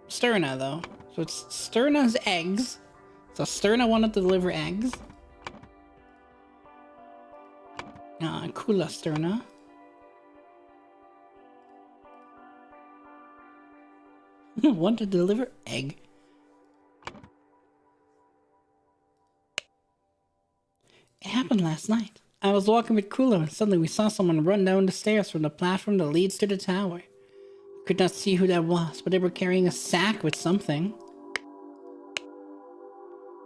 Sterna, though. So it's Sterna's eggs. So Sterna wanted to deliver eggs. Kula Sterna. Want to deliver egg. It happened last night. I was walking with Kula and suddenly we saw someone run down the stairs from the platform that leads to the tower. Could not see who that was, but they were carrying a sack with something.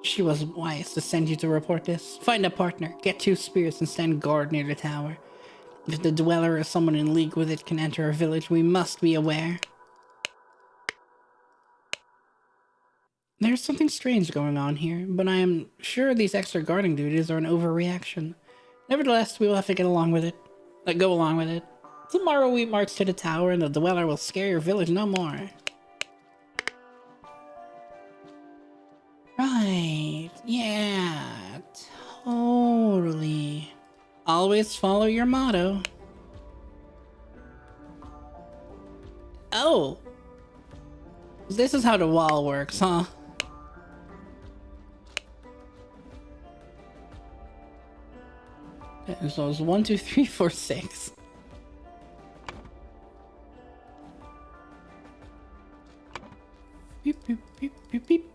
She was wise to send you to report this. Find a partner, get 2 spears, and stand guard near the tower. If the dweller or someone in league with it can enter our village, we must be aware. There's something strange going on here, but I am sure these extra guarding duties are an overreaction. Nevertheless, we will have to get along with it. Go along with it. Tomorrow we march to the tower and the dweller will scare your village no more. Right. Yeah. Totally. Always follow your motto. Oh. This is how the wall works, huh? So it's 1, 2, 3, 4, 6. Beep, beep, beep, beep, beep.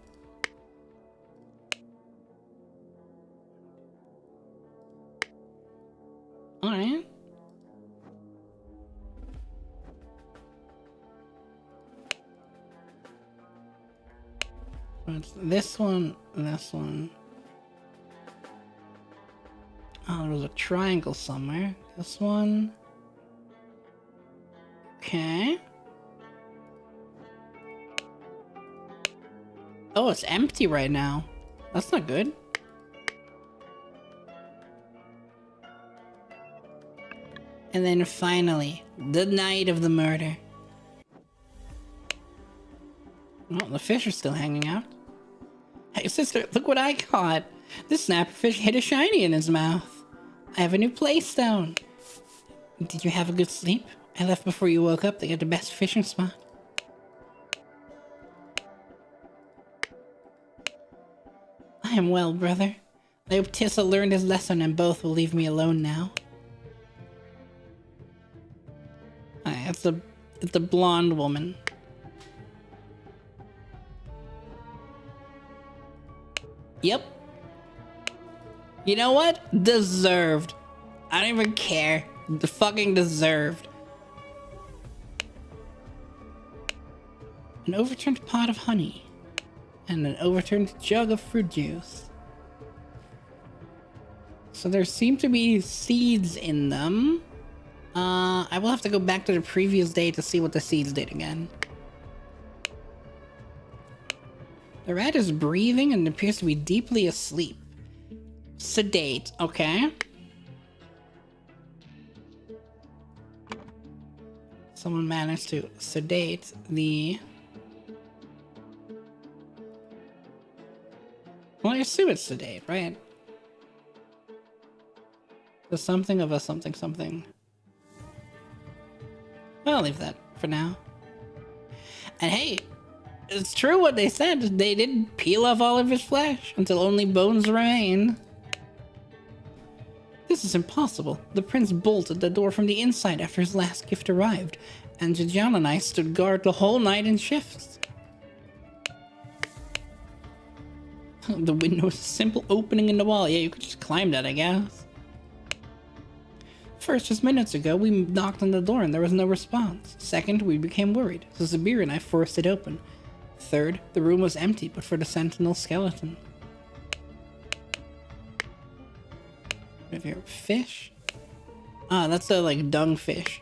Oh, Alright. It's this one, this one. Oh, there was a triangle somewhere. This one. Okay. Oh, it's empty right now. That's not good. And then finally, the night of the murder. Oh, the fish are still hanging out. Hey sister, look what I caught! This snapperfish hid a shiny in his mouth. I have a new playstone. Did you have a good sleep? I left before you woke up to get the best fishing spot. I am well, brother. I hope Tissa learned his lesson and both will leave me alone now. It's the blonde woman. Yep. You know what? Deserved. I don't even care. The fucking deserved. An overturned pot of honey. And an overturned jug of fruit juice. So there seem to be seeds in them. I will have to go back to the previous day to see what the seeds did again. The rat is breathing and appears to be deeply asleep. Sedate, okay. Someone managed to sedate the... Well, I assume it's sedate, right? The something of a something something. I'll leave that for now. And hey, it's true what they said. They didn't peel off all of his flesh until only bones remain. This is impossible. The prince bolted the door from the inside after his last gift arrived, and Jajan and I stood guard the whole night in shifts. The window is a simple opening in the wall. Yeah, you could just climb that, I guess. First, just minutes ago, we knocked on the door and there was no response. Second, we became worried, so Zabir and I forced it open. Third, the room was empty but for the sentinel skeleton. We have here fish. Ah, that's a like dung fish.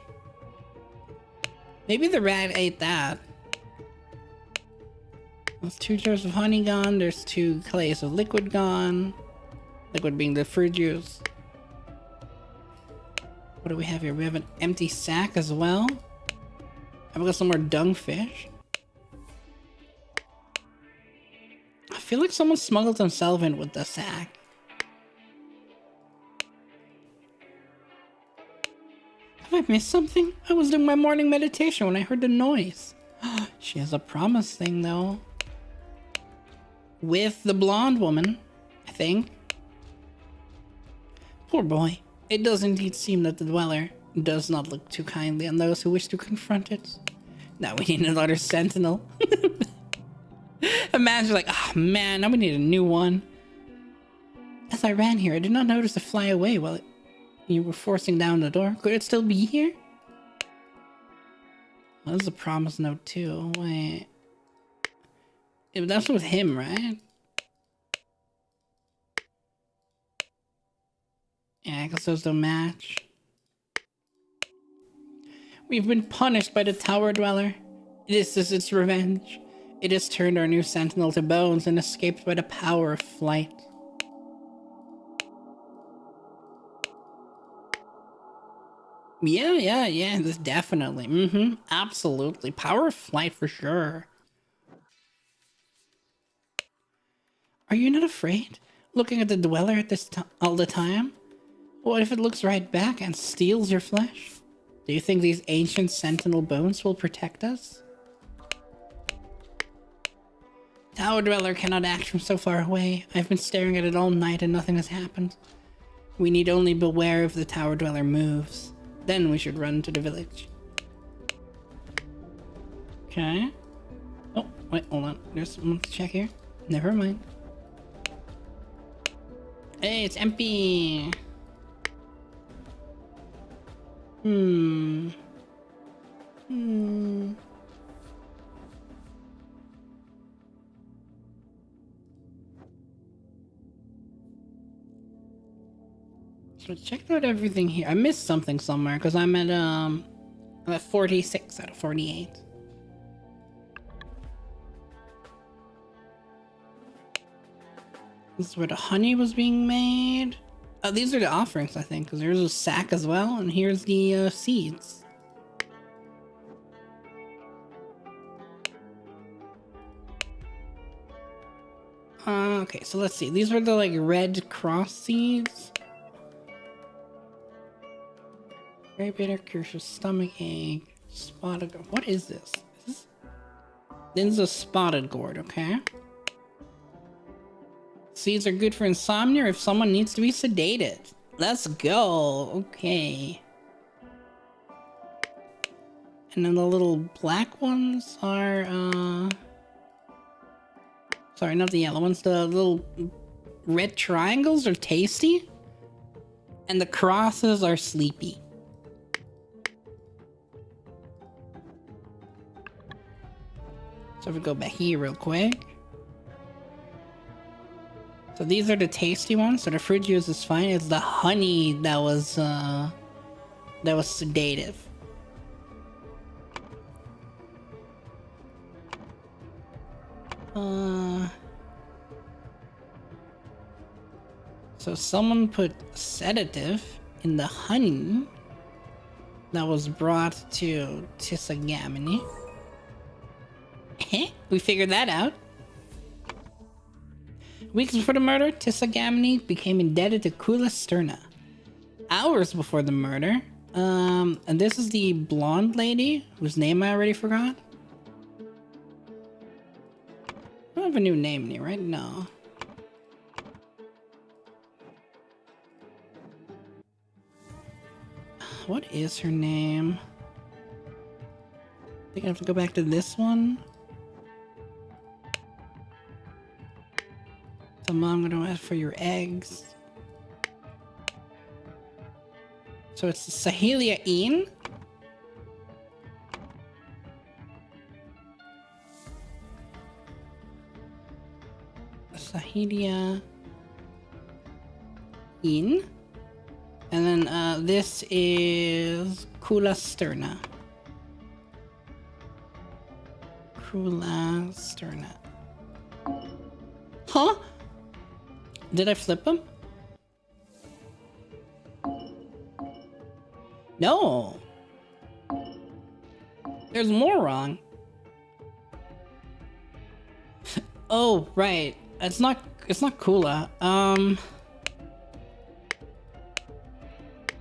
Maybe the rat ate that. There's 2 jars of honey gone. There's 2 clays of liquid gone. Liquid being the fruit juice. What do we have here? We have an empty sack as well. I've got some more dung fish. I feel like someone smuggled themselves in with the sack. Have I missed something? I was doing my morning meditation when I heard the noise. She has a promise thing though. With the blonde woman, I think. Poor boy. It does indeed seem that the dweller does not look too kindly on those who wish to confront it. Now we need another sentinel. Imagine like, oh man, now we need a new one. As I ran here, I did not notice it fly away while you were forcing down the door. Could it still be here? Well, there's a promise note too. Wait. Yeah, but that's with him, right? Yeah, because those don't match. We've been punished by the Tower Dweller. This is its revenge. It has turned our new sentinel to bones and escaped by the power of flight. Yeah, this definitely. Absolutely. Power of flight for sure. Are you not afraid? Looking at the dweller at this all the time? What if it looks right back and steals your flesh? Do you think these ancient sentinel bones will protect us? Tower Dweller cannot act from so far away. I've been staring at it all night and nothing has happened. We need only beware if the Tower Dweller moves. Then we should run to the village. Okay. Oh, wait, hold on. There's someone to check here. Never mind. Hey, it's empty. Hmm. Hmm. So check out everything here. I missed something somewhere because I'm at 46 out of 48. This is where the honey was being made. Oh, these are the offerings, I think, because there's a sack as well, and here's the seeds. Okay, so let's see. These were the like red cross seeds. Very bitter, cures your stomach ache. Spotted. What is this? This is a spotted gourd, okay? Seeds are good for insomnia or if someone needs to be sedated. Let's go. Okay. And then the little black ones are, sorry, not the yellow ones. The little red triangles are tasty. And the crosses are sleepy. So if we go back here real quick. So these are the tasty ones. So the fruit juice is fine. It's the honey that was sedative. So someone put sedative in the honey that was brought to Tissagamini. We figured that out. Weeks before the murder, Tissagamini became indebted to Kula Sterna. Hours before the murder, and this is the blonde lady whose name I already forgot. I don't have a new name here, right? No. What is her name? I think I have to go back to this one. So Mom, I'm gonna ask for your eggs. So it's Sahelia Een. Sahelia Een. And then this is Kula Sterna. Kula Sterna. Huh? Did I flip them? No. There's more wrong. Oh, right. It's not Kula.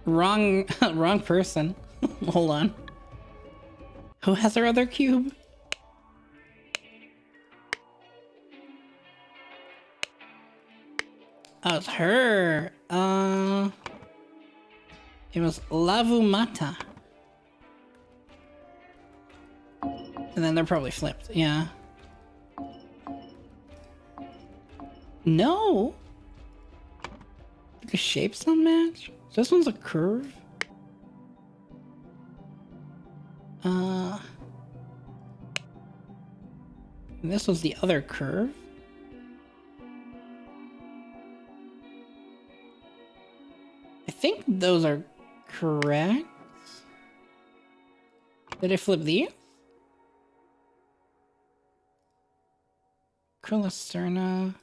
Wrong person. Hold on. Who has our other cube? Oh, it's her. It was Lavumata. And then they're probably flipped, yeah. No! The shapes don't match? So this one's a curve? And this was the other curve? I think those are correct. Did I flip these? Kulasterna.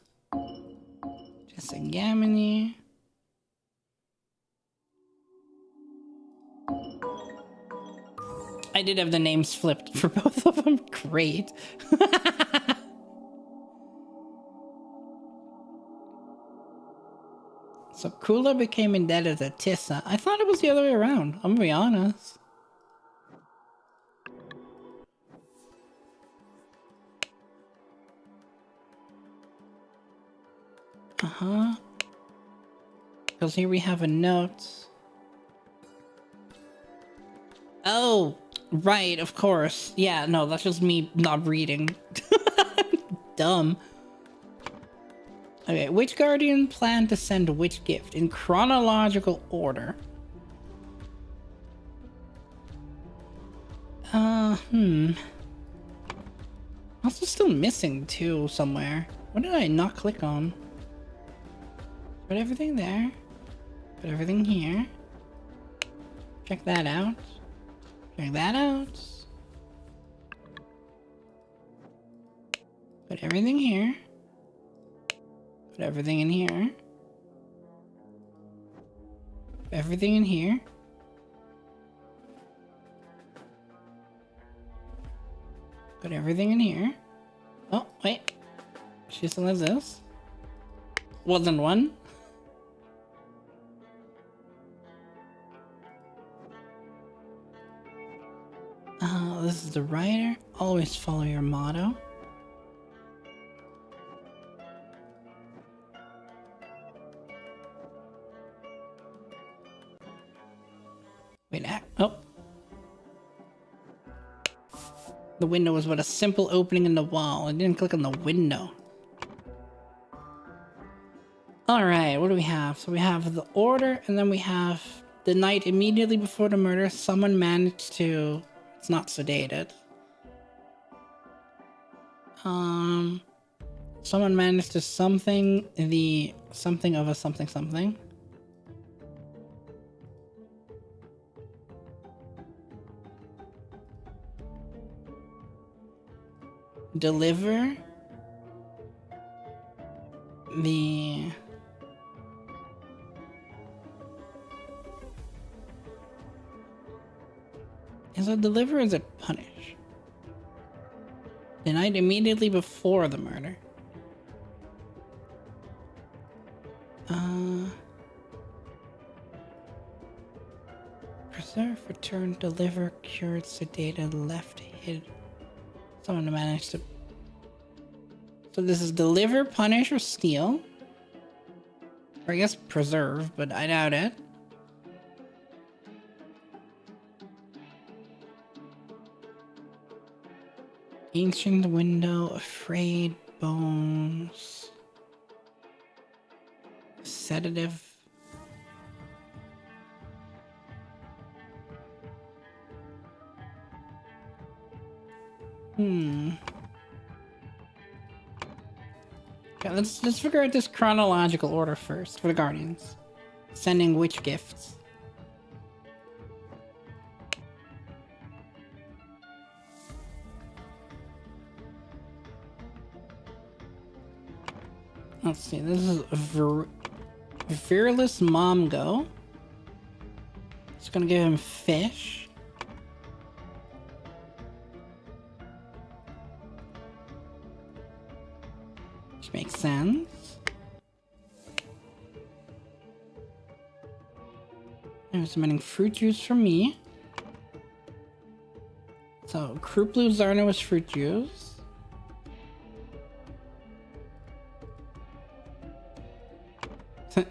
Tissagamini. I did have the names flipped for both of them. Great. So Kula became indebted to Tissa. I thought it was the other way around. I'm gonna be honest. Because here we have a note. Oh, right, of course. Yeah, no, that's just me not reading. Dumb. Okay, which guardian planned to send which gift in chronological order? Also still missing two somewhere. What did I not click on? Put everything there. Put everything here. Check that out. Check that out. Put everything here. Put everything in here. Put everything in here. Put everything in here. Oh, wait. She still has this. Wasn't one. This is the writer. Always follow your motto. Wait, oh. The window was but a simple opening in the wall. I didn't click on the window. Alright, what do we have? So we have the order, and then we have the night immediately before the murder. Someone managed to... It's not sedated. Someone managed to something the... Something of a something something. Deliver the is it deliver or is it punish? The night immediately before the murder. Preserve, return, deliver, cured, sedated, left, hid. Someone managed to... So this is deliver, punish, or steal. Or I guess preserve, but I doubt it. Ancient window, afraid, bones. Sedative. Okay, let's figure out this chronological order first for the Guardians. Sending which gifts? Let's see, this is Fearless Momgo. It's gonna give him fish. Which makes sense. I'm submitting fruit juice for me. So, Kruplu Zarna was fruit juice.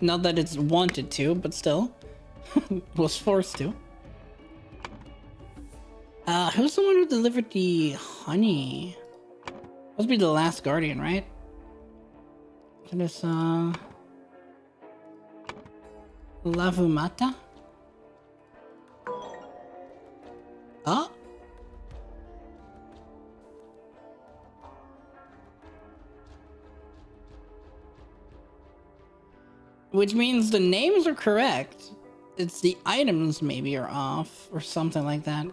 Not that it's wanted to, but still. Was forced to. Who's the one who delivered the honey? Must be the last Guardian, right? So this, Lavumata? Oh? Which means the names are correct. It's the items maybe are off or something like that.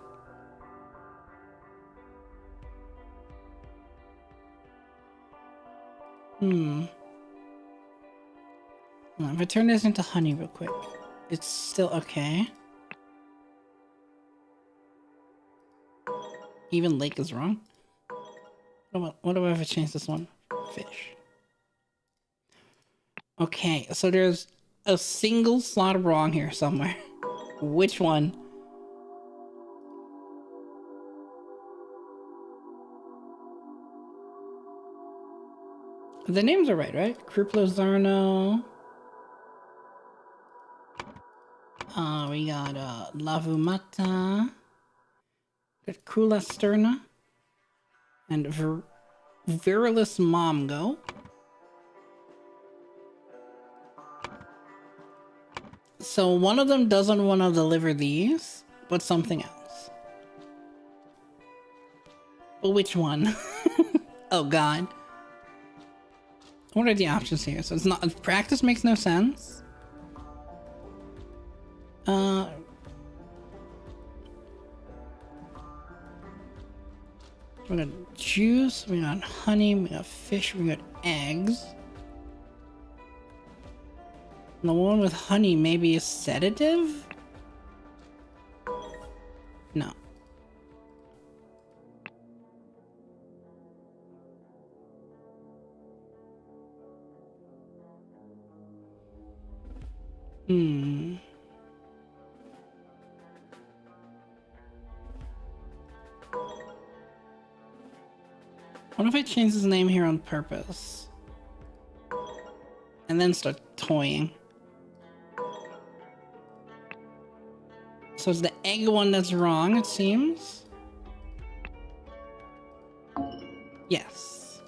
If I turn this into honey real quick, it's still okay. Even lake is wrong. What do I have to change this one? Fish. Okay, so there's a single slot wrong here somewhere. Which one? The names are right? Kruplo Zarno. We got Lavumata. Got Kula Sterna. And Virilus Momgo. So one of them doesn't want to deliver these, but something else. But which one? Oh god. What are the options here? So it's not practice makes no sense. We got juice, we got honey, we got fish, we got eggs. And the one with honey maybe a sedative? No. What if I change his name here on purpose? And then start toying. So it's the egg one that's wrong, it seems? Yes.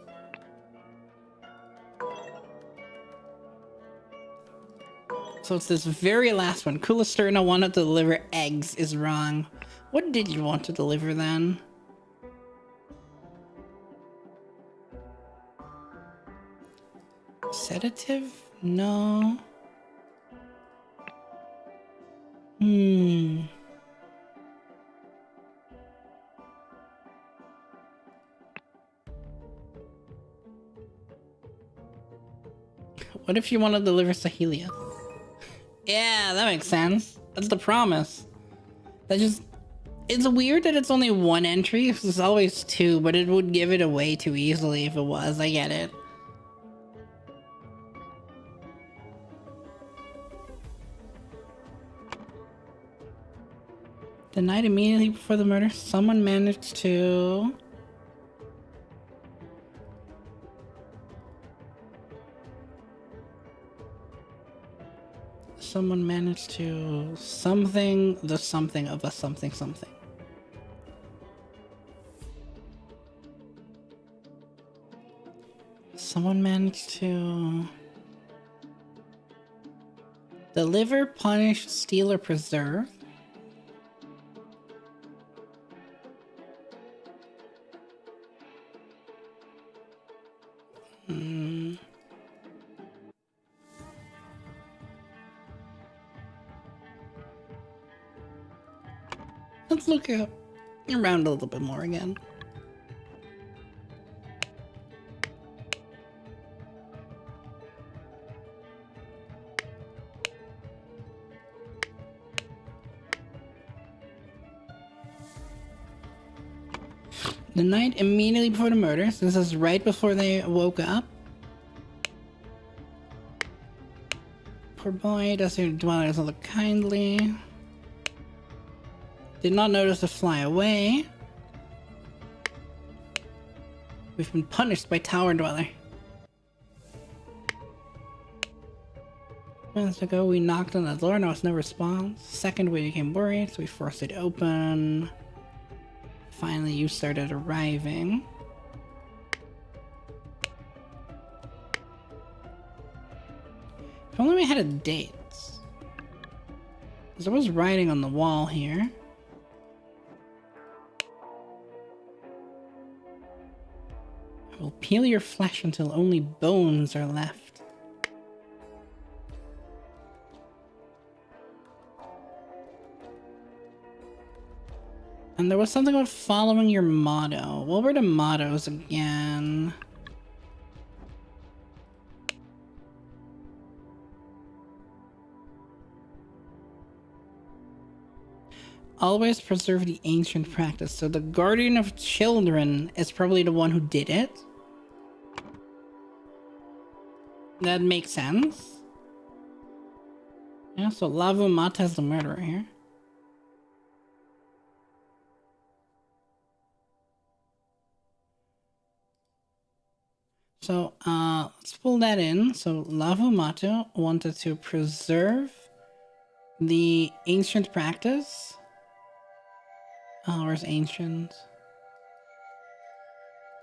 So it's this very last one. Kulisterna wanted to deliver eggs is wrong. What did you want to deliver then? Sedative? No. What if you want to deliver Sahelia? Yeah, that makes sense. That's the promise. That just... It's weird that it's only one entry, because there's always two, but it would give it away too easily if it was. I get it. The night immediately before the murder, someone managed to... Someone managed to... Something, the something of a something something. Someone managed to... Deliver, punish, steal, or preserve. Let's look up around a little bit more again. The night immediately before the murder, so this is right before they woke up. Poor boy doesn't dwellers look kindly. Did not notice to fly away. We've been punished by Tower Dweller. Minutes ago, we knocked on the door, there was no response. Second, we became worried, so we forced it open. Finally, you started arriving. If only we had a date. There was writing on the wall here. I will peel your flesh until only bones are left. And there was something about following your motto. What were the mottos again? Always preserve the ancient practice. So the guardian of children is probably the one who did it. That makes sense. Yeah, so Lavu Mata is the murderer here. So, let's pull that in. So, Lavu Mata wanted to preserve the ancient practice. Oh, where's ancient?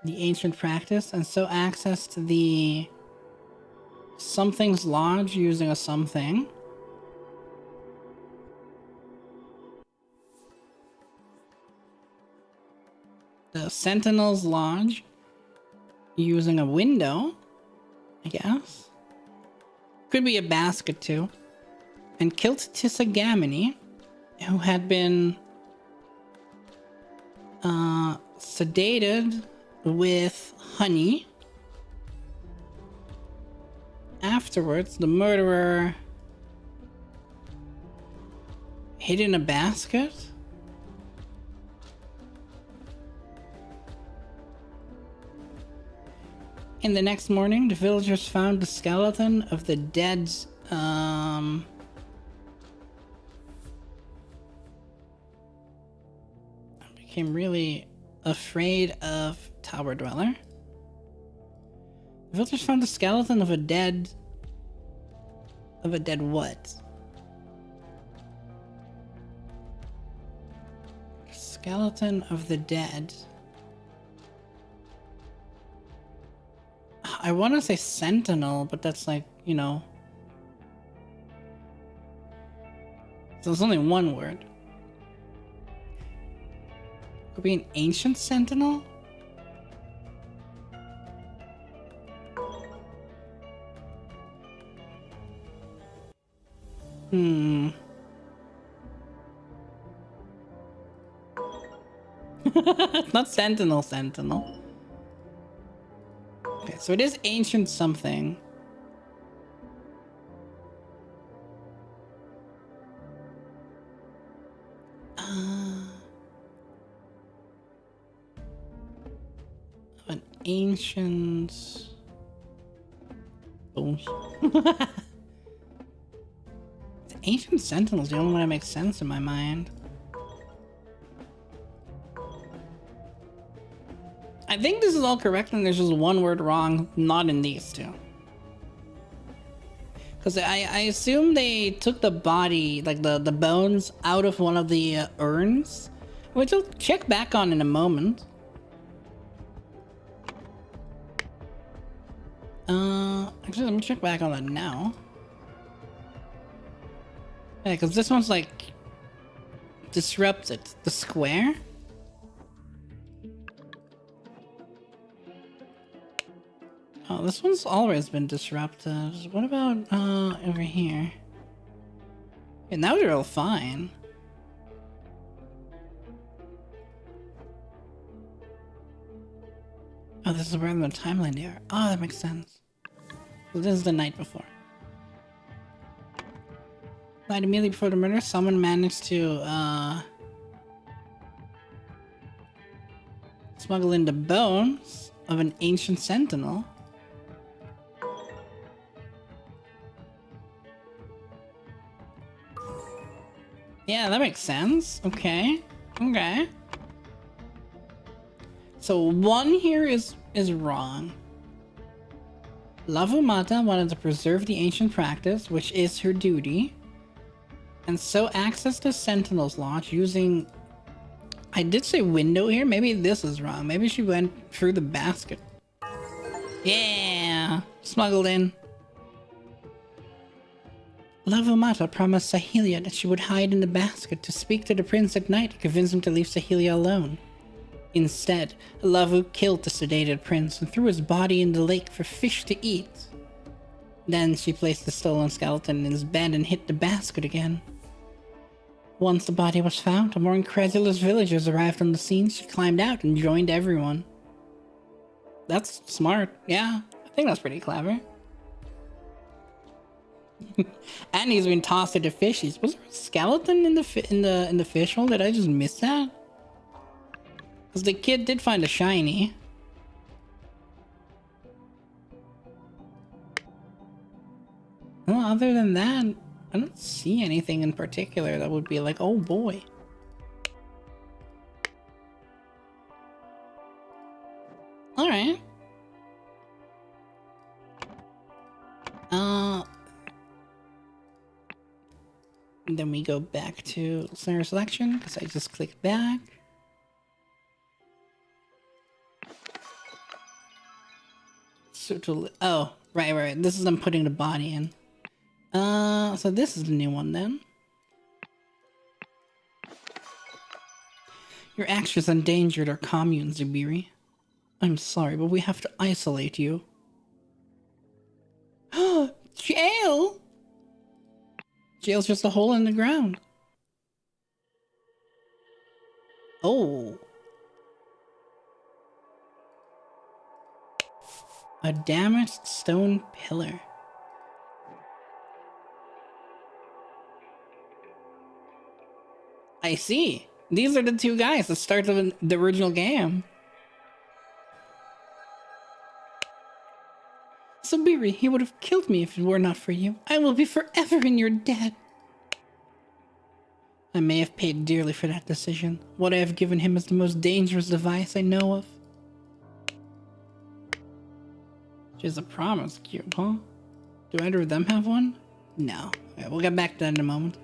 The ancient practice, and so accessed the something's lodge using a something. the Sentinel's Lodge using a window, I guess. Could be a basket too. And killed Tissagamini, who had been sedated with honey. Afterwards, the murderer hid in a basket. In the next morning, the villagers found the skeleton of the dead, I became really afraid of Tower Dweller. The villagers found the skeleton of a dead... Of a dead what? Skeleton of the dead. I want to say sentinel, but that's like, you know. So there's only one word. Could be an ancient sentinel? Not sentinel. Okay, so it is ancient something. An ancient... Oh. The ancient sentinel's the only one that makes sense in my mind. I think this is all correct and there's just one word wrong, not in these two. Because I assume they took the body, like the bones, out of one of the urns, which I'll check back on in a moment. Actually, let me check back on that now. Yeah, because this one's like disrupted. The square? Oh, this one's always been disrupted. What about over here? Yeah, now they're all fine. Oh, this is where the timeline they are. Oh, that makes sense. So this is the night before. Night immediately before the murder, someone managed to smuggle in the bones of an ancient sentinel. Yeah, that makes sense. Okay. So one here is wrong. Lavumata wanted to preserve the ancient practice, which is her duty, and so accessed the Sentinel's Lodge using... I did say window here. Maybe this is wrong. Maybe she went through the basket. Yeah! Smuggled in. Lavumata promised Sahelia that she would hide in the basket to speak to the prince at night and convince him to leave Sahelia alone. Instead, Lavu killed the sedated prince and threw his body in the lake for fish to eat. Then she placed the stolen skeleton in his bed and hid the basket again. Once the body was found, more incredulous villagers arrived on the scene. She climbed out and joined everyone. That's smart. Yeah, I think that's pretty clever. And he's been tossed to the fishies. Was there a skeleton in the fish hole? Did I just miss that? Because the kid did find a shiny. Well, other than that, I don't see anything in particular that would be like, oh boy. Alright. Then we go back to listener selection, because I just clicked back. So oh, right. This is them putting the body in. So this is the new one then. Your actions endangered our commune, Zubiri. I'm sorry, but we have to isolate you. Jail? Jail's just a hole in the ground. Oh. A damaged stone pillar. I see. These are the two guys that started the original game. Zubiri, he would have killed me if it were not for you. I will be forever in your debt. I may have paid dearly for that decision. What I have given him is the most dangerous device I know of. She has a promise cube, huh? Do either of them have one? No. Okay, we'll get back to that in a moment.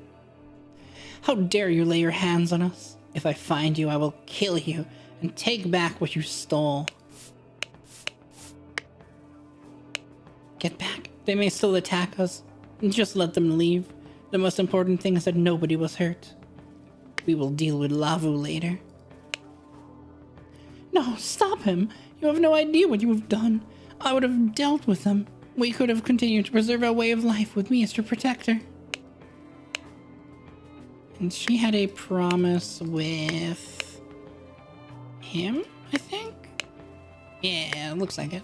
How dare you lay your hands on us? If I find you, I will kill you and take back what you stole. Get back. They may still attack us. Just let them leave. The most important thing is that nobody was hurt. We will deal with Lavu later. No, stop him. You have no idea what you have done. I would have dealt with them. We could have continued to preserve our way of life with me as your protector. And she had a promise with him, I think? Yeah, looks like it.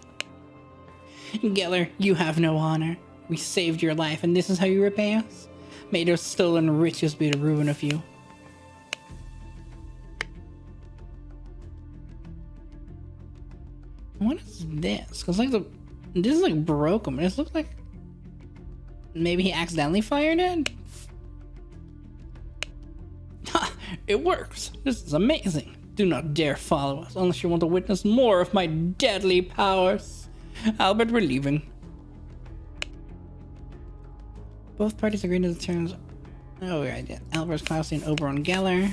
Geller, you have no honor. We saved your life, and this is how you repay us? May their stolen riches be the ruin of you. What is this? Cause like this is like broken. This looks like maybe he accidentally fired it. Ha! It works. This is amazing. Do not dare follow us unless you want to witness more of my deadly powers. Albert, we're leaving. Both parties agreed to the terms. Oh, right. Yeah. Albert's Klausy and Oberon Geller.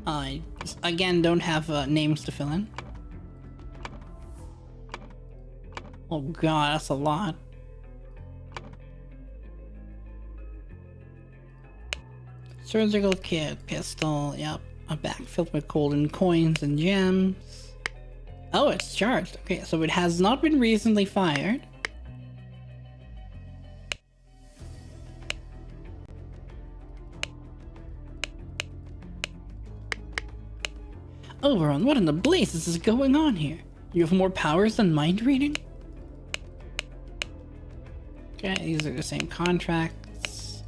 I again don't have names to fill in. Oh god, that's a lot. Surgical kit, pistol, yep. A bag filled with golden coins and gems. Oh, it's charged. Okay, so it has not been recently fired. Oberon, what in the blazes is going on here? You have more powers than mind reading? Okay, these are the same contracts.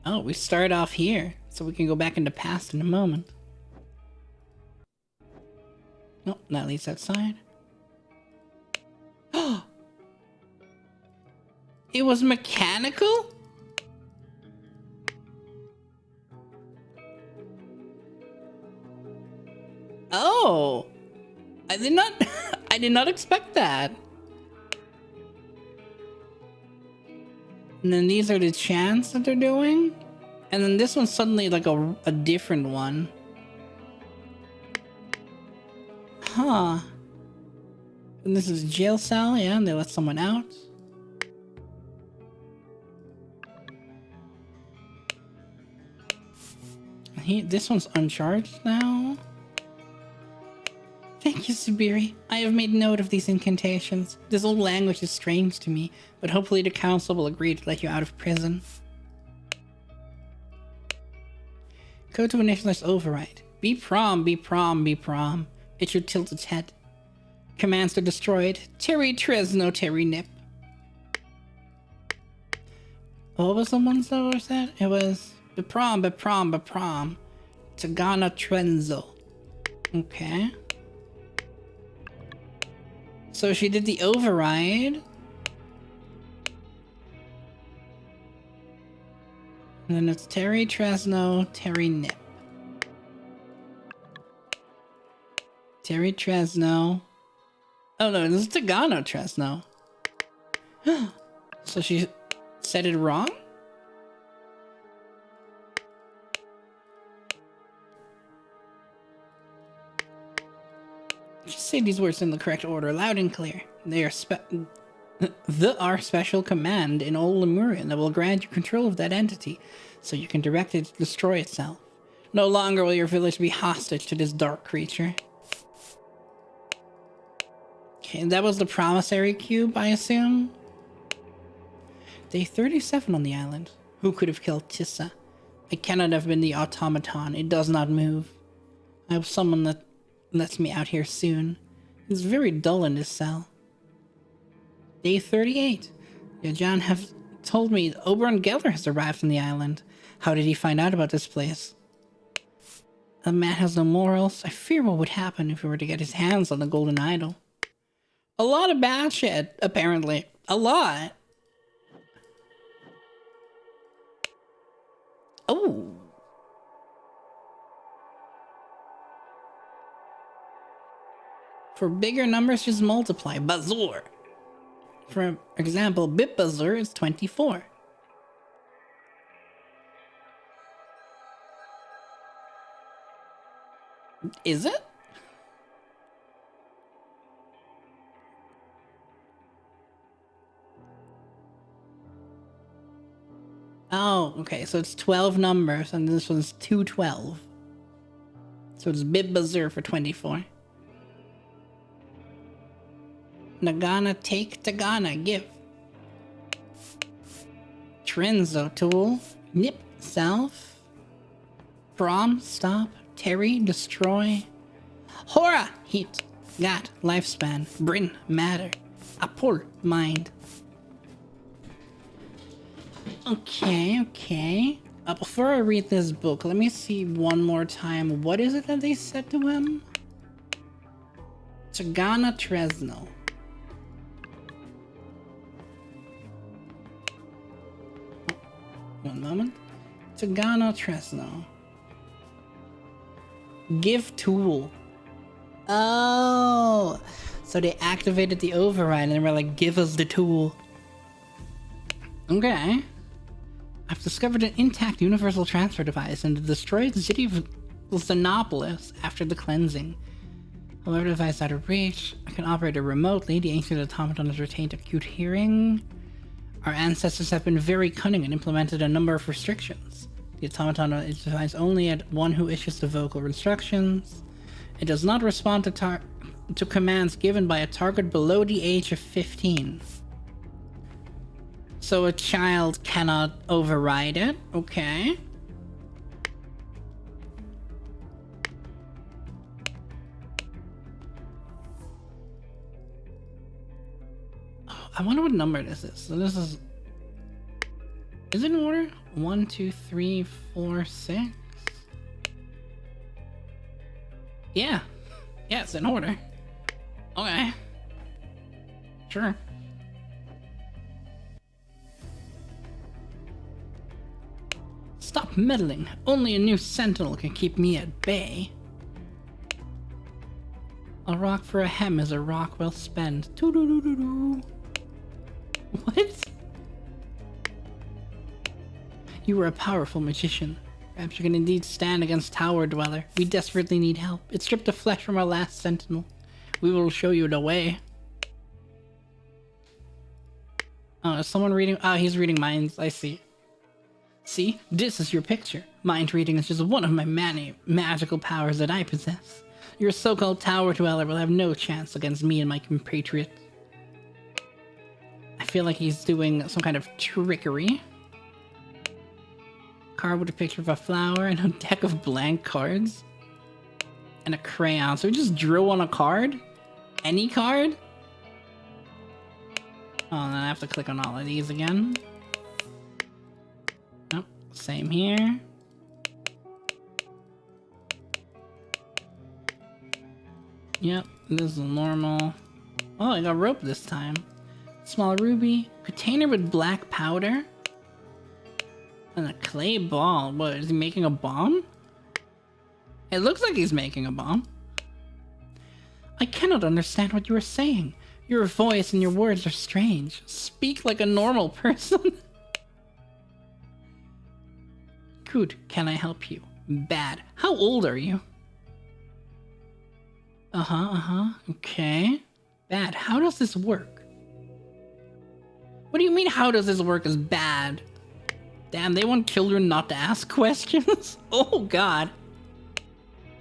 Oh, we start off here, so we can go back in the past in a moment. Nope, that leads outside. It was mechanical? Oh, I did not I did not expect that. And then these are the chants that they're doing. And then this one's suddenly like a different one. Huh. And this is jail cell, yeah, and they let someone out. This one's uncharged now. Thank you, Zubiri. I have made note of these incantations. This old language is strange to me, but hopefully the council will agree to let you out of prison. Go to initialize override. Be prom, be prom, be prom. It should tilt its head. Commands to destroy it. Terry Tresno, Terry Nip. What was the ones that were said? It was Beprom, Beprom, Beprom. Tagana Trenzo. Okay. So she did the override. And then it's Terry Tresno, Terry Nip. Terry Tresno. Oh no, this is Tagano Tresno. So she said it wrong? Just say these words in the correct order, loud and clear. They are our special command in Old Lemurian that will grant you control of that entity, so you can direct it to destroy itself. No longer will your village be hostage to this dark creature. Okay, that was the promissory cube, I assume? Day 37 on the island. Who could have killed Tissa? It cannot have been the automaton. It does not move. I hope someone that lets me out here soon. It's very dull in this cell. Day 38. John have told me Oberon Geller has arrived on the island. How did he find out about this place? A man has no morals. I fear what would happen if he were to get his hands on the golden idol. A lot of bad shit, apparently. A lot. Oh. For bigger numbers, just multiply. Bazur. For example, Bit-Bazur is 24. Is it? Oh, okay, so it's 12 numbers, and this one's 212. So it's Bit-Bazur for 24. Nagana take, Tagana give. Trenzo tool. Nip self. Prom stop. Terry destroy. Hora heat. Gat lifespan. Brin matter. Apur mind. Okay. Before I read this book, let me see one more time. What is it that they said to him? Tagana Tresno. One moment. Tagana Tresno. Give tool. Oh. So they activated the override and they were like, give us the tool. Okay. I've discovered an intact universal transfer device in the destroyed city of Xenopolis after the cleansing. However, the device is out of reach. I can operate it remotely. The ancient automaton has retained acute hearing. Our ancestors have been very cunning and implemented a number of restrictions. The automaton is devised only at one who issues the vocal instructions. It does not respond to commands given by a target below the age of 15. So a child cannot override it. Okay. Oh, I wonder what number this is. So this is it in order? 1, 2, 3, 4, 6? Yeah. Yeah, it's in order. Okay. Sure. Stop meddling. Only a new sentinel can keep me at bay. A rock for a hem is a rock well spent. What? You are a powerful magician. Perhaps you can indeed stand against Tower Dweller. We desperately need help. It stripped the flesh from our last sentinel. We will show you the way. Oh, is someone reading? Oh, he's reading minds. I see. See? This is your picture. Mind reading is just one of my many magical powers that I possess. Your so-called Tower Dweller will have no chance against me and my compatriot. I feel like he's doing some kind of trickery. Card with a picture of a flower and a deck of blank cards. And a crayon. So we just drew on a card? Any card? Oh, and then I have to click on all of these again. Nope. Same here. Yep, this is normal. Oh, I got rope this time. Small ruby. Container with black powder. And a clay ball. What, is he making a bomb? It looks like he's making a bomb. I cannot understand what you are saying. Your voice and your words are strange. Speak like a normal person. Good, can I help you? Bad. How old are you? Okay. Bad. How does this work? What do you mean, how does this work is bad? Damn, they want children not to ask questions? Oh, God.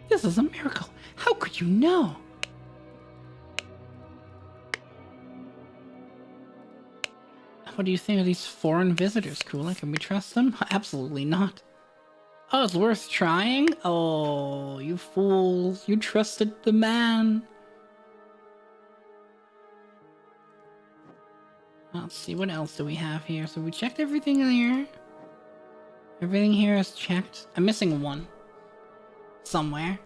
This is a miracle. How could you know? What do you think of these foreign visitors, Kula? Can we trust them? Absolutely not. Oh, it's worth trying? Oh, you fools. You trusted the man. Let's see, what else do we have here? So we checked everything in here. Everything here is checked. I'm missing one. Somewhere.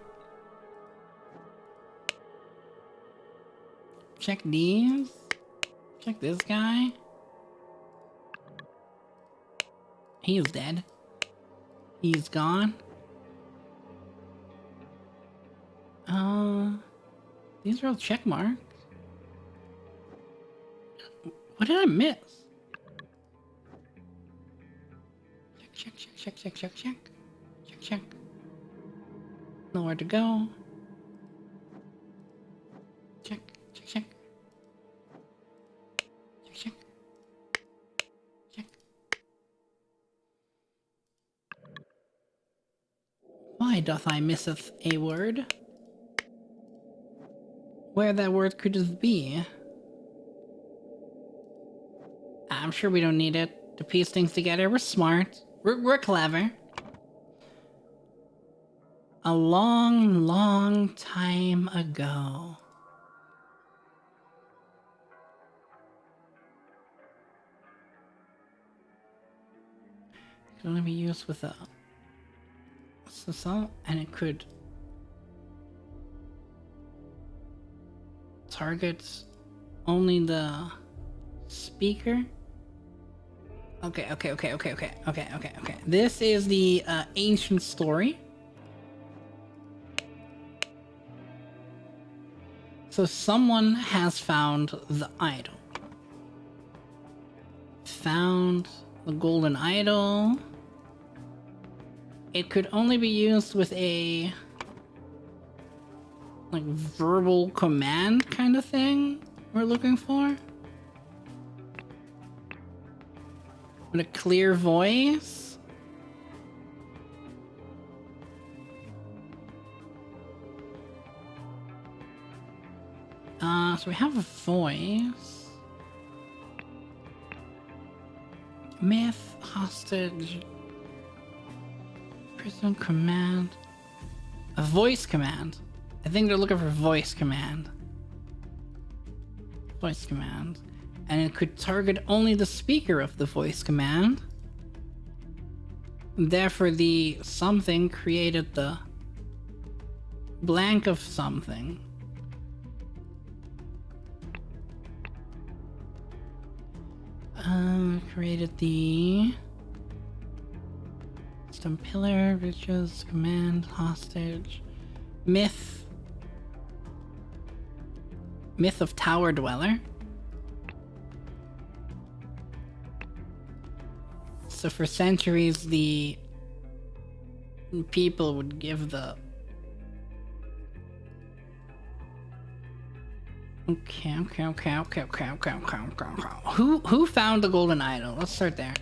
Check these. Check this guy. He is dead. He's gone. These are all check marks. What did I miss? Check. Check. Nowhere to go. Check. Check. Why doth I misseth a word? Where that word could it be? I'm sure we don't need it to piece things together. We're smart. We're clever. A long time ago. It can only be used with a salt, and it could target only the speaker. Okay. This is the ancient story. So someone has found the idol. Found the golden idol. It could only be used with a like verbal command kind of thing we're looking for. With a clear voice. So we have a voice. Myth, hostage, prison command. A voice command. I think they're looking for voice command. Voice command. And it could target only the speaker of the voice command. Therefore, the something created the blank of something. Created the stone pillar, riches, command, hostage, myth of tower dweller. So for centuries, the people would give the... Okay. Who found the golden idol? Let's start there.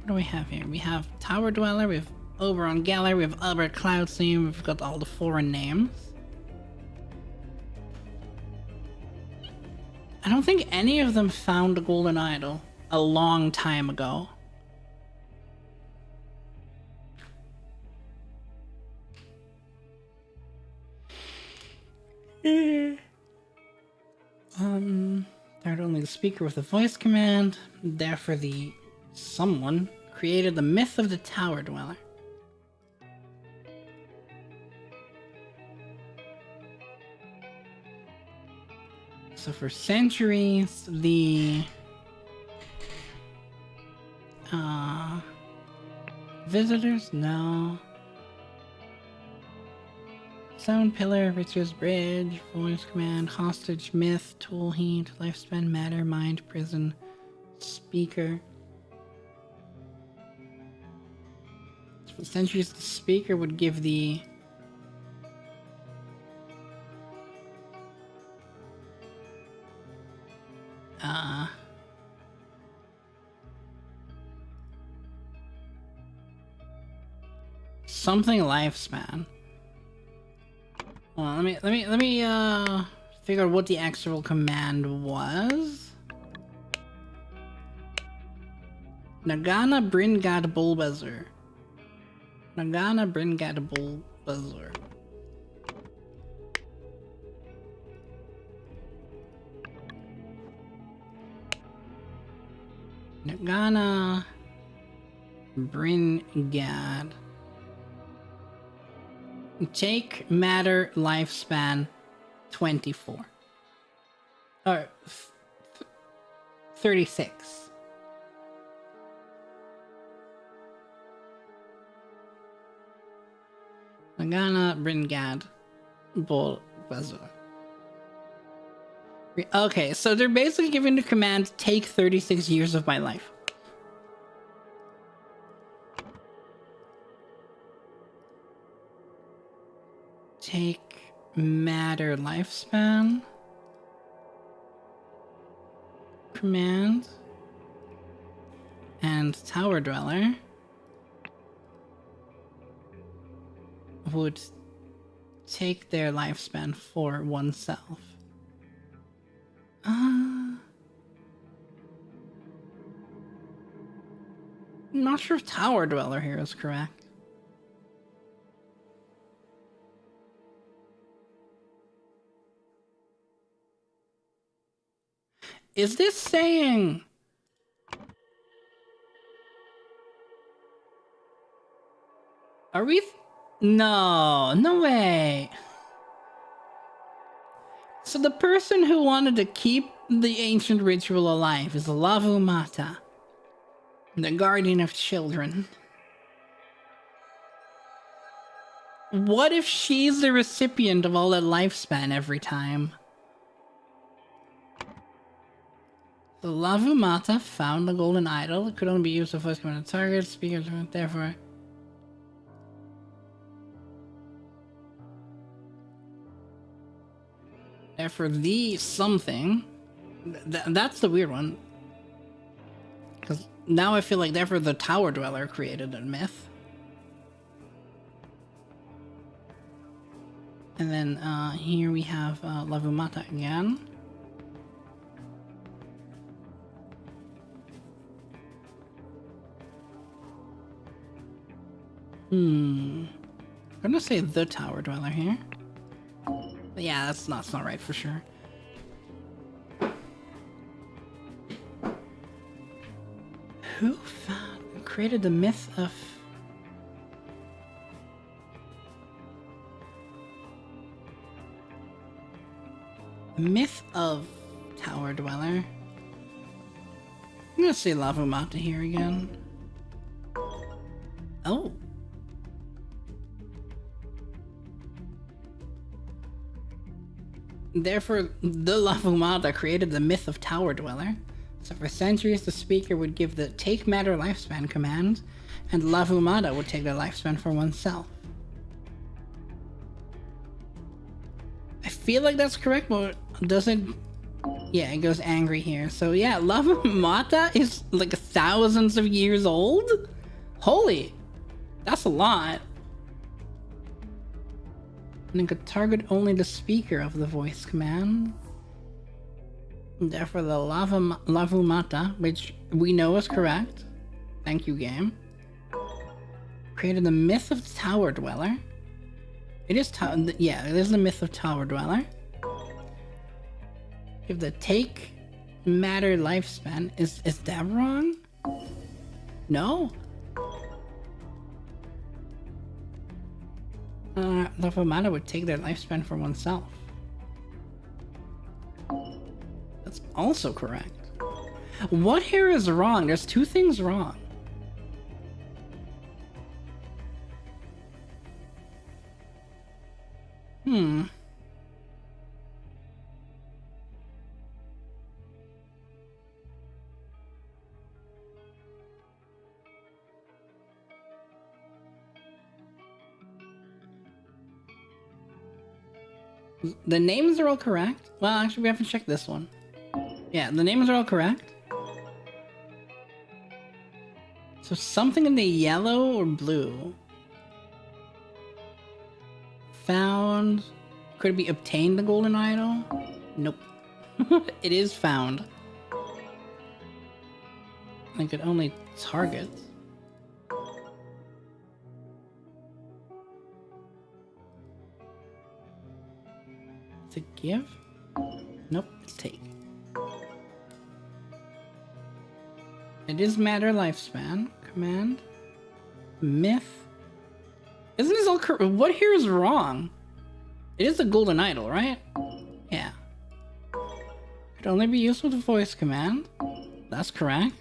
What do we have here? We have Tower Dweller, we have Oberon Geller, we have Albert Cloudseam, we've got all the foreign names. I don't think any of them found the golden idol a long time ago. Third only the speaker with the voice command. Therefore the someone created the myth of the Tower Dweller. So for centuries, the visitors? No. Sound pillar, Rich's bridge, voice command, hostage, myth, tool heat, lifespan, matter, mind, prison, speaker. For centuries, the speaker would give the something lifespan. Well, let me figure out what the actual command was. Nagana Bringad Bulbasaur. Nagana Bringad Bulbasaur. Nagana Bringad. Take matter lifespan 24. Or 36. Nagana Bringad Bulbasaur. Okay, so they're basically giving the command, take 36 years of my life. Take matter lifespan. Command. And Tower Dweller would take their lifespan for oneself. I'm not sure if Tower Dweller here is correct. Is this saying... Are we... No, no way. So the person who wanted to keep the ancient ritual alive is Lavumata, the guardian of children. What if she's the recipient of all that lifespan every time? The Lavumata found the golden idol. It could only be used to voice command target. Speakers weren't therefore. Therefore, the something. That's the weird one. Because now I feel like therefore the Tower Dweller created a myth. And then here we have Lavumata again. I'm gonna say the Tower Dweller here. But yeah, that's not right for sure. Who created the myth of... Myth of Tower Dweller? I'm gonna say Lavumata here again. Oh. Therefore, the Lavumata created the myth of Tower Dweller. So for centuries, the speaker would give the take matter lifespan command, and Lavumata would take the lifespan for oneself. I feel like that's correct, but doesn't... Yeah, it goes angry here. So yeah, Lavumata is like thousands of years old? Holy! That's a lot. And it could target only the speaker of the voice command. Therefore, the Lavumata, which we know is correct, thank you game, created the myth of the Tower Dweller. It is yeah, it is the myth of Tower Dweller. If the take matter lifespan is that wrong? No. Lavumata would take their lifespan for oneself. That's also correct. What here is wrong? There's two things wrong. The names are all correct. Well, actually, we haven't checked this one. Yeah, the names are all correct. So something in the yellow or blue. Found. Could it be obtained the golden idol? Nope. It is found. I could only target. To give? Nope, it's take. It is matter lifespan. Command. Myth. Isn't this all correct? What here is wrong? It is a golden idol, right? Yeah. Could only be used with a voice command. That's correct.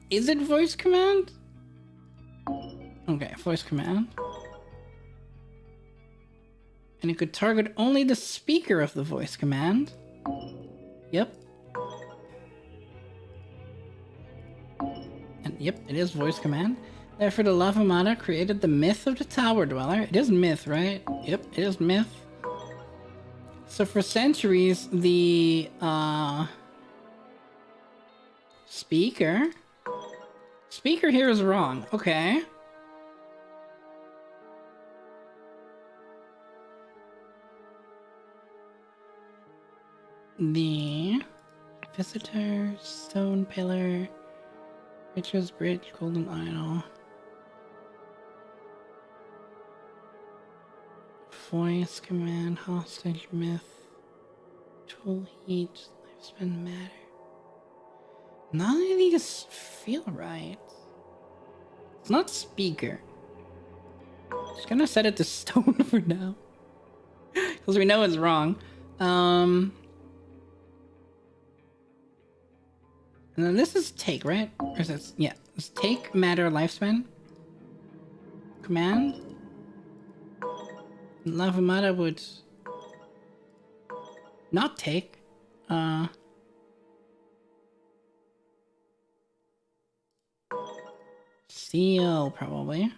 Is it voice command? Okay, voice command. And it could target only the speaker of the voice command. Yep. And yep, it is voice command. Therefore, the Lava Mata created the myth of the Tower Dweller. It is myth, right? Yep, it is myth. So for centuries, the speaker here is wrong. Okay. The visitor, stone pillar, Witch's Bridge, golden idol, voice command, hostage myth, tool heat, lifespan matter. None of these feel right. It's not speaker. Just gonna set it to stone for now, because we know it's wrong. And then this is take, right? Or is this, yeah, it's take, matter, lifespan. Command. Lava Mata would not take. Seal, probably.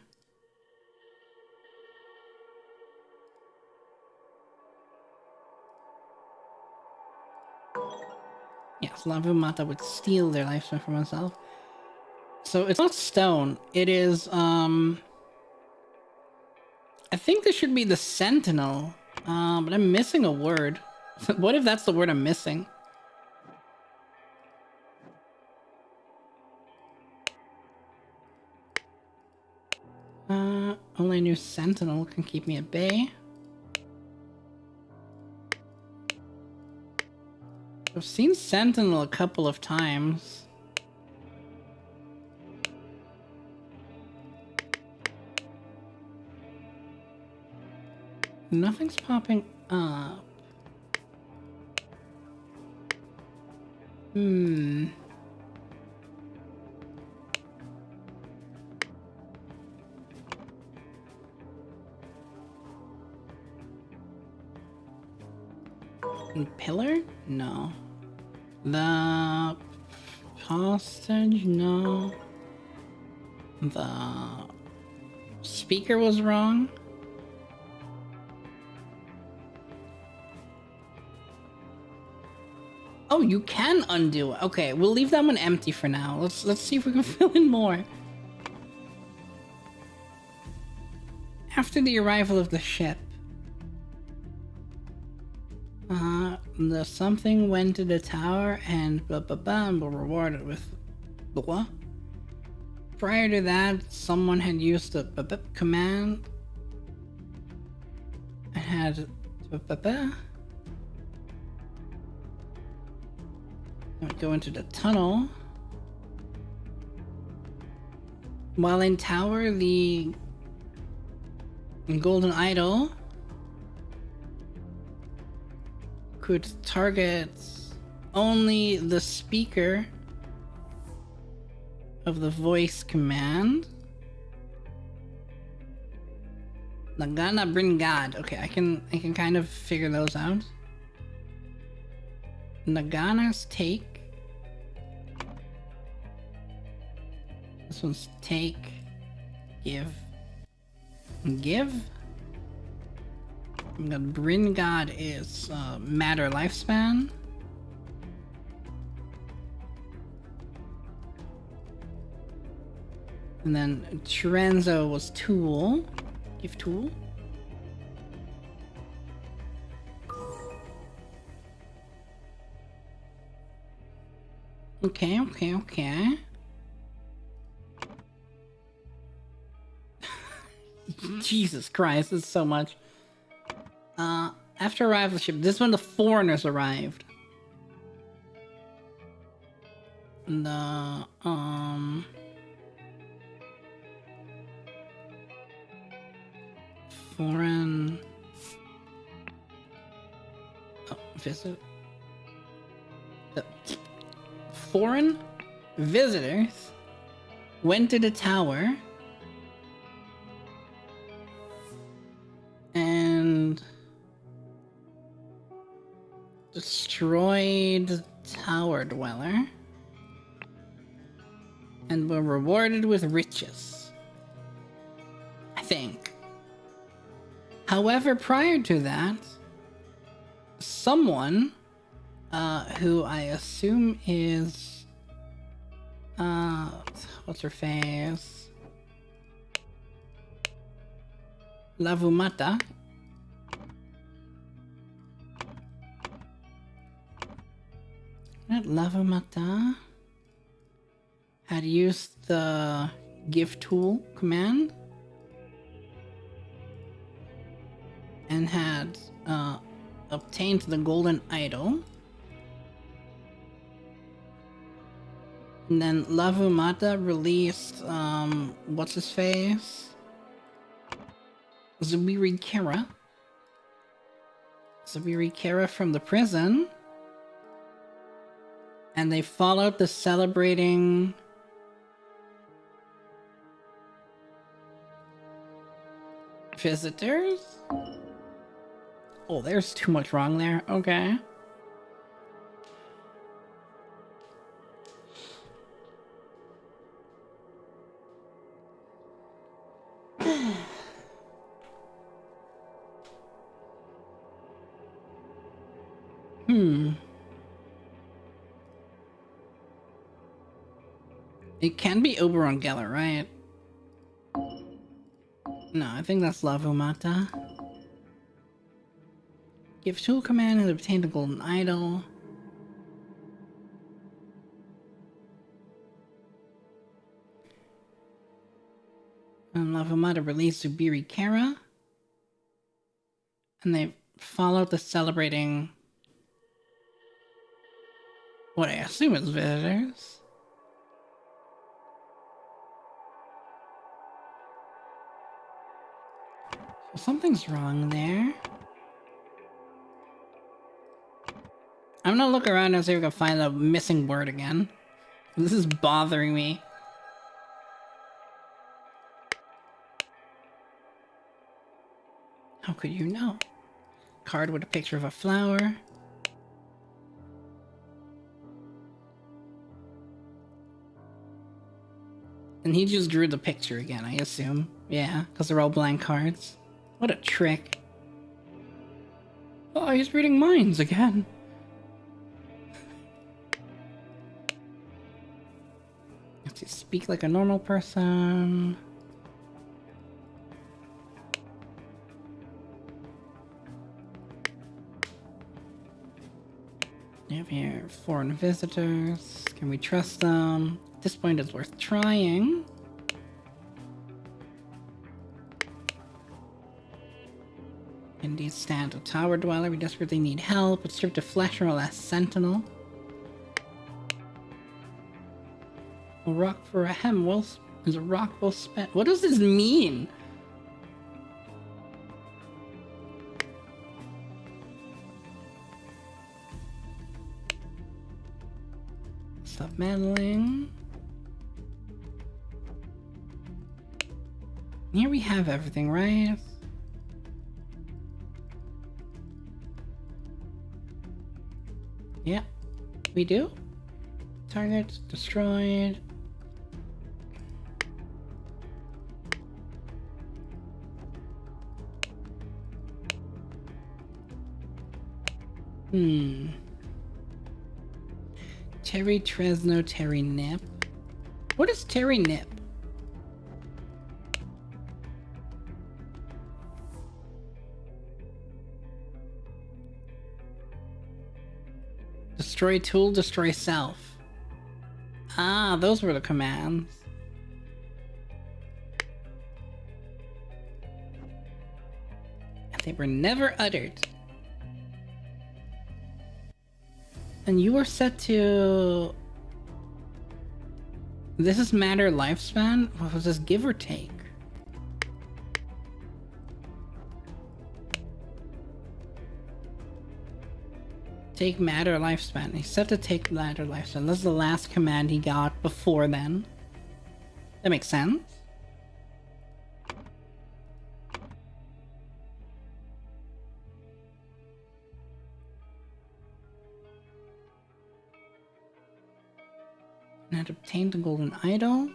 Yes, Lava Mata would steal their lifespan from himself. So it's not stone. It is, I think this should be the Sentinel. But I'm missing a word. What if that's the word I'm missing? Only a new Sentinel can keep me at bay. I've seen Sentinel a couple of times. Nothing's popping up. Pillar? No. The hostage? No. The speaker was wrong. Oh, you can undo it. Okay, we'll leave that one empty for now. Let's see if we can fill in more. After the arrival of the ship, the something went to the tower and blah blah blah and were rewarded with blah. Prior to that, someone had used the blah, blah command and had blah, blah, blah. Go into the tunnel. While in tower, the golden idol could target only the speaker of the voice command. Nagana bring God. Okay, I can kind of figure those out. Nagana's take. This one's take, give, give. The Bryn God is matter lifespan. And then Chirenzo was tool. Give tool. Okay, okay, okay. Jesus Christ, this is so much. After arrival of the ship, this is when the foreigners arrived. The, foreign... Oh, visit... The foreign visitors went to the tower and destroyed Tower Dweller and were rewarded with riches, I think. However, prior to that, someone who I assume is what's her face? Lavumata. That Lavumata had used the give tool command and had obtained the golden idol. And then Lavumata released what's his face? Zubiri Kara. Zubiri Kara from the prison. And they followed the celebrating visitors? Oh, there's too much wrong there. Okay. It can be Oberon Geller, right? No, I think that's Lavumata. Give tool command and obtain the golden idol. And Lavumata released Zubiri Kara. And they followed the celebrating what I assume is visitors. So something's wrong there. I'm gonna look around and see if I can find the missing word again. This is bothering me. How could you know? Card with a picture of a flower. And he just drew the picture again, I assume. Yeah, because they're all blank cards. What a trick. Oh, he's reading minds again. Let's see, speak like a normal person. You have here foreign visitors. Can we trust them? At this point, it's worth trying. Indeed, stand a tower dweller. We desperately need help. It's stripped of flesh from a last sentinel. A rock for a hem is a rock well spent. What does this mean? Stop meddling. Here we have everything, right? Yeah, we do. Target destroyed. Terry Tresno, Terry Nip. What is Terry Nip? Destroy tool, destroy self. Ah, those were the commands. And they were never uttered. And you were set to... This is matter lifespan? What was this, give or take? Take matter lifespan. He's set to take matter lifespan. This is the last command he got before then. That makes sense. And had obtained the golden idol.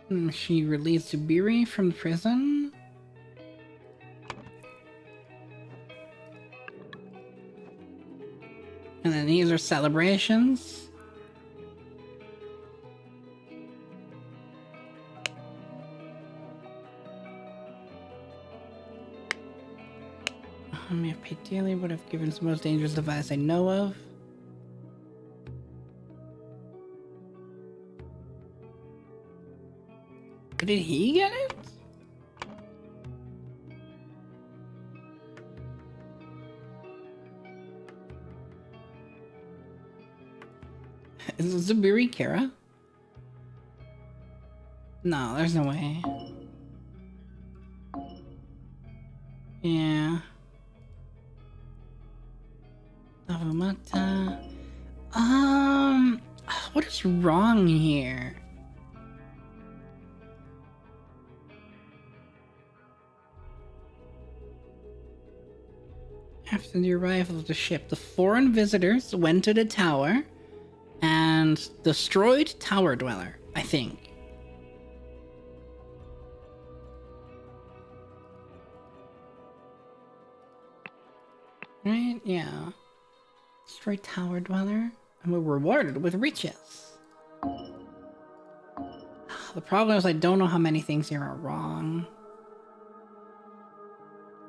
And she released Zubiri from prison. And then these are celebrations. May have paid dearly, would have given the most dangerous device I know of. But did he get it? Is it Zubiri Kara? No, there's no way. Yeah. Avamata. What is wrong here? After the arrival of the ship, the foreign visitors went to the tower and destroyed Tower Dweller, I think. Right? Yeah. Destroyed Tower Dweller, and were rewarded with riches. The problem is I don't know how many things here are wrong.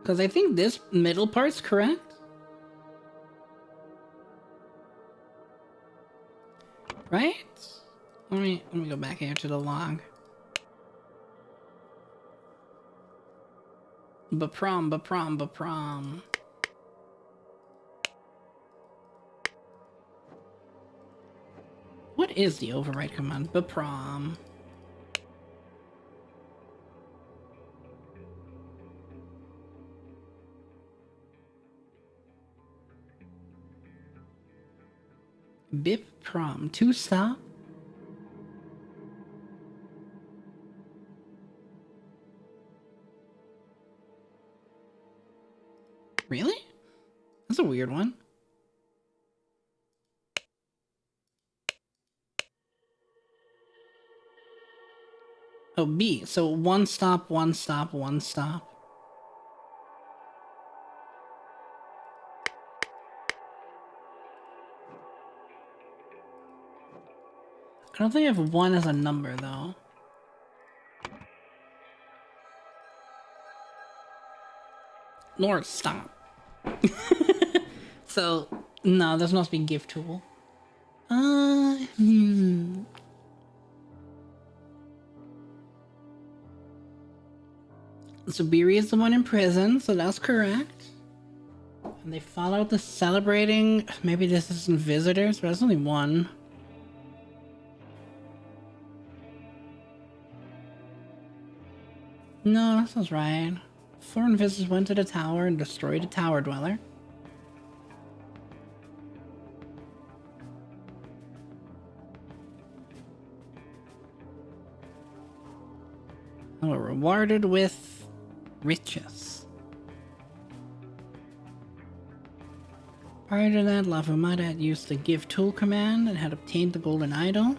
Because I think this middle part's correct. Right? Let me go back here to the log. Baprom. What is the override command? Baprom. Biprom. To stop? Really? That's a weird one. Oh, B. So one stop, one stop, one stop. I don't think I have one as a number, though. Lord, stop. So, no, this must be gift tool. Zubiri is the one in prison, so that's correct. And they followed the celebrating. Maybe this isn't visitors, but there's only one. No, that sounds right. Foreign visitors went to the tower and destroyed the Tower Dweller. And were rewarded with riches. Prior to that, Lavumata had used the Give Tool command and had obtained the Golden Idol.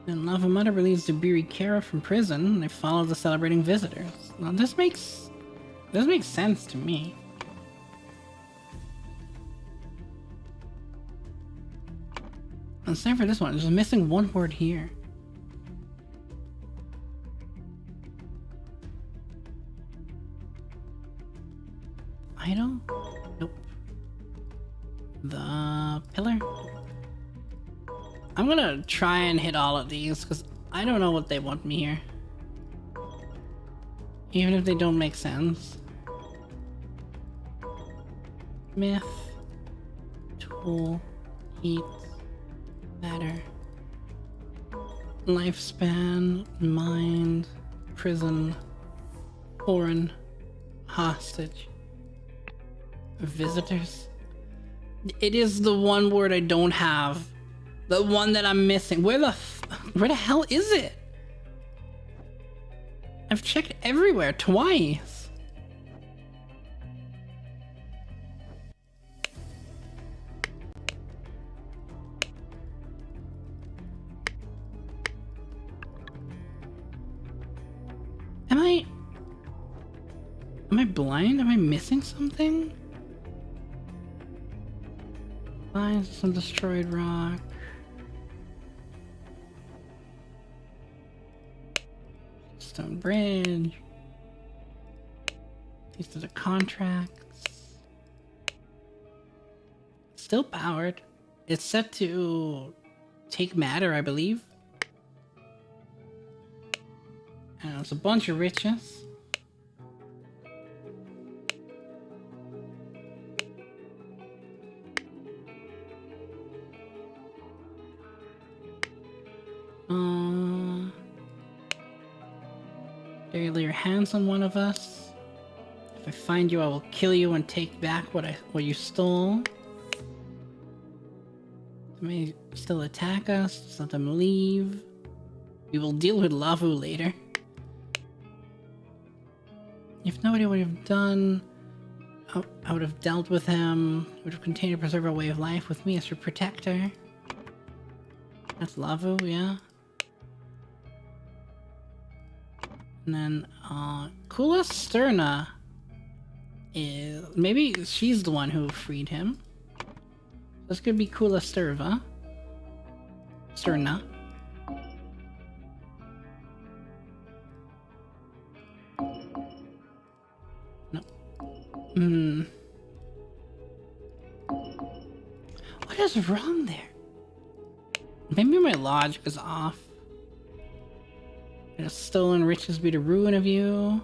Then Lava Mother relieves Zubiri Kara from prison, and they follow the celebrating visitors. Now this makes sense to me. And same for this one, there's missing one word here. Idol? Nope. The pillar? I'm gonna try and hit all of these because I don't know what they want me here. Even if they don't make sense. Myth. Tool. Heat. Matter. Lifespan. Mind. Prison. Foreign. Hostage. Visitors. It is the one word I don't have. The one that I'm missing. Where the hell is it? I've checked everywhere twice. Am I blind? Am I missing something? Find some destroyed rock. Stone bridge. These are the contracts. Still powered. It's set to take matter, I believe. And it's a bunch of riches. Dare you lay your hands on one of us? If I find you, I will kill you and take back what you stole. They may still attack us. Just let them leave. We will deal with Lavu later. If nobody would have done, I would have dealt with him. Would have continued to preserve our way of life with me as your protector. That's Lavu, yeah. And then, Kula Sterna is... Maybe she's the one who freed him. This could be Kula Sterva. Sterna. No. What is wrong there? Maybe my logic is off. Has stolen riches be the ruin of you?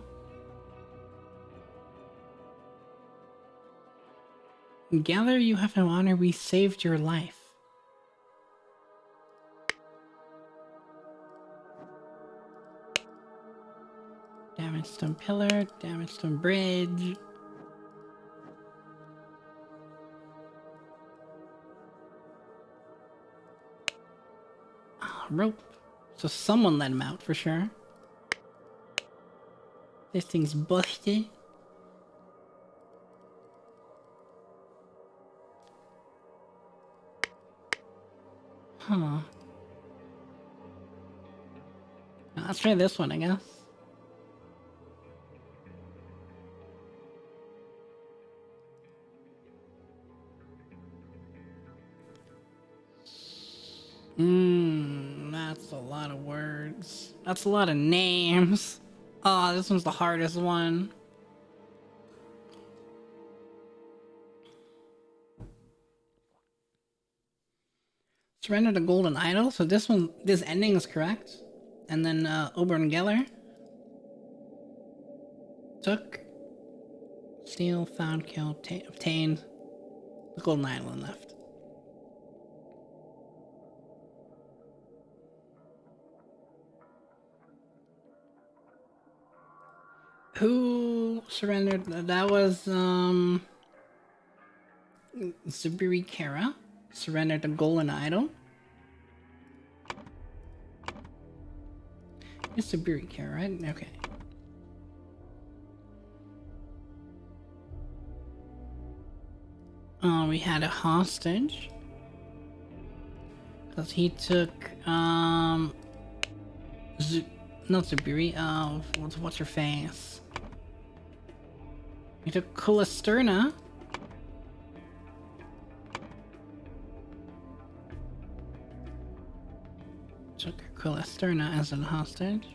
Gather, you have no honor, we saved your life. Damaged stone pillar, damaged stone bridge. Oh, rope. So someone let him out for sure. This thing's busted. Huh. Now, let's try this one, I guess. That's a lot of words. That's a lot of names. Oh, this one's the hardest one. Surrender the golden idol. So this ending is correct. And then Oberon Geller took, steal, found, kill, obtained the golden idol and left. Who surrendered? That was Zubiri Kara surrendered the golden idol. It's Zubiri Kara, right? Okay. We had a hostage because he took Not Zubiri, what's her face? We took Colisterna. Took Colisterna as a hostage.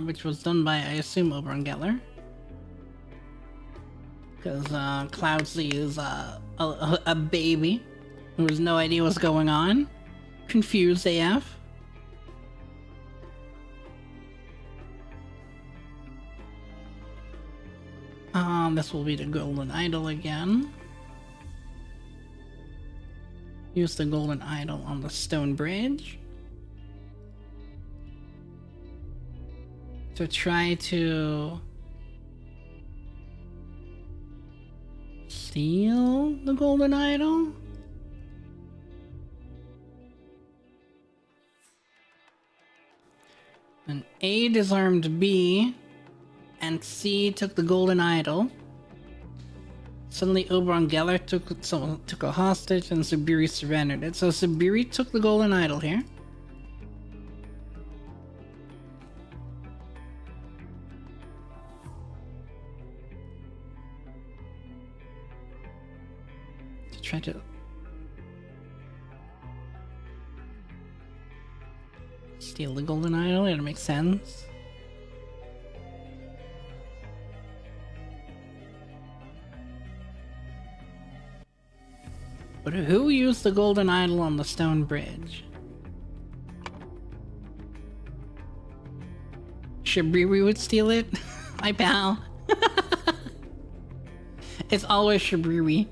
Which was done by, I assume, Oberon Geller. Because Cloudsley is a baby who has no idea what's going on. Confused AF. This will be the Golden Idol again. Use the Golden Idol on the stone bridge to try to steal the Golden Idol. And A disarmed B, and C took the Golden Idol. Suddenly Oberon Geller took a hostage and Zubiri surrendered it. So Zubiri took the Golden Idol here. To try to steal the Golden Idol, it makes sense. But who used the Golden Idol on the stone bridge? Shabriri would steal it? My pal. It's always Shabriri.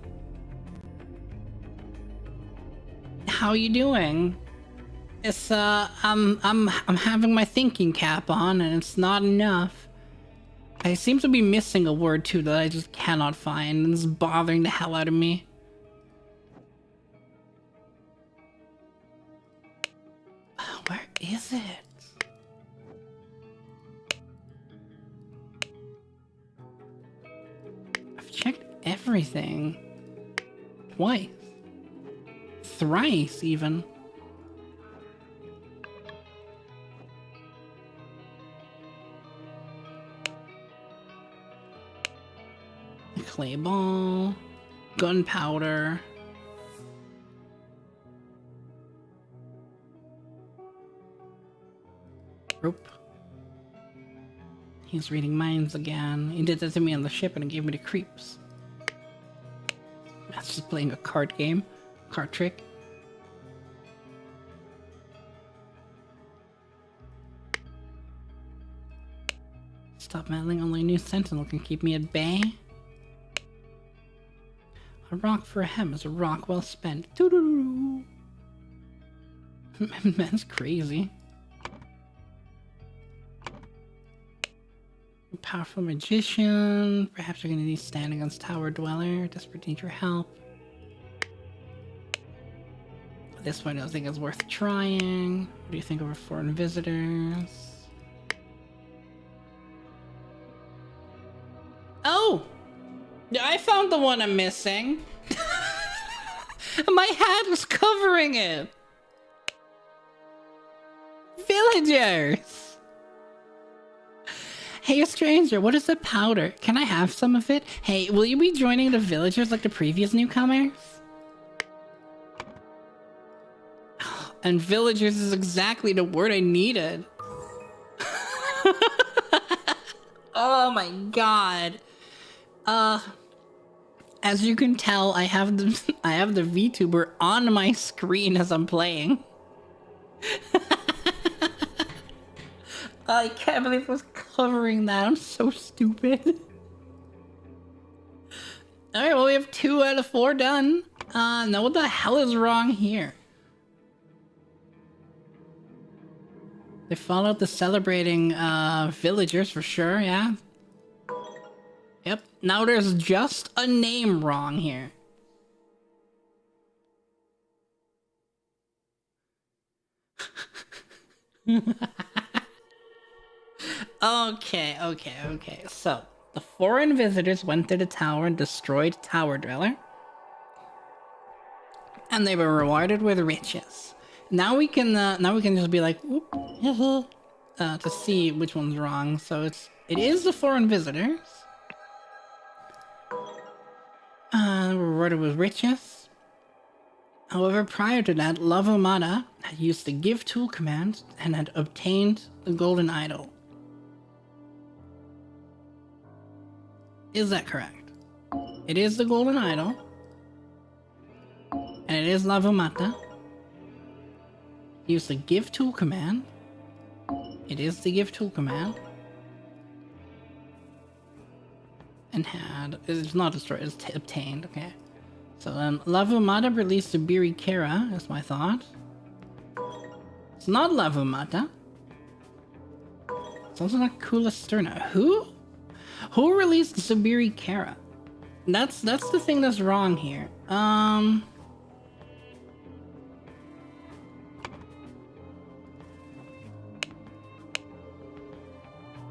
How you doing? It's I'm having my thinking cap on and it's not enough. I seem to be missing a word too that I just cannot find and it's bothering the hell out of me. Where is it? I've checked everything. Twice. Thrice, even. Clay ball. Gunpowder. Rope. He's reading minds again. He did that to me on the ship and it gave me the creeps. That's just playing a card game. Card trick. Stop meddling, only a new sentinel can keep me at bay. A rock for a hem is a rock well spent. Doo-doo-doo. That's crazy. A powerful magician. Perhaps you're gonna need to stand against Tower Dweller. Desperate need your help. At this point, I don't think it's worth trying. What do you think of our foreign visitors? Oh! I found the one I'm missing. My hat was covering it. Villagers! Hey, stranger, what is the powder? Can I have some of it? Hey, will you be joining the villagers like the previous newcomers? And villagers is exactly the word I needed. Oh my god. As you can tell, I have the VTuber on my screen as I'm playing. I can't believe I was covering that. I'm so stupid. Alright, well we have 2 out of 4 done. Now what the hell is wrong here? They followed the celebrating villagers for sure, yeah. Yep, now there's just a name wrong here. Okay. So, the foreign visitors went to the tower and destroyed Tower Dweller. And they were rewarded with riches. Now we can just be like, whoop, to see which one's wrong. So it is the foreign visitors. Rewarded with riches. However, prior to that, Lavomada had used the Give Tool command and had obtained the Golden Idol. Is that correct? It is the Golden Idol. And it is Lavomata. Use the Give Tool command. It is the Give Tool command. And it's not destroyed, it's obtained, okay. So then, Lavomata released the Birikera, is my thought. It's not Lavomata. It's also not Kulasterna. Who? Who released the Birikera? That's the thing that's wrong here.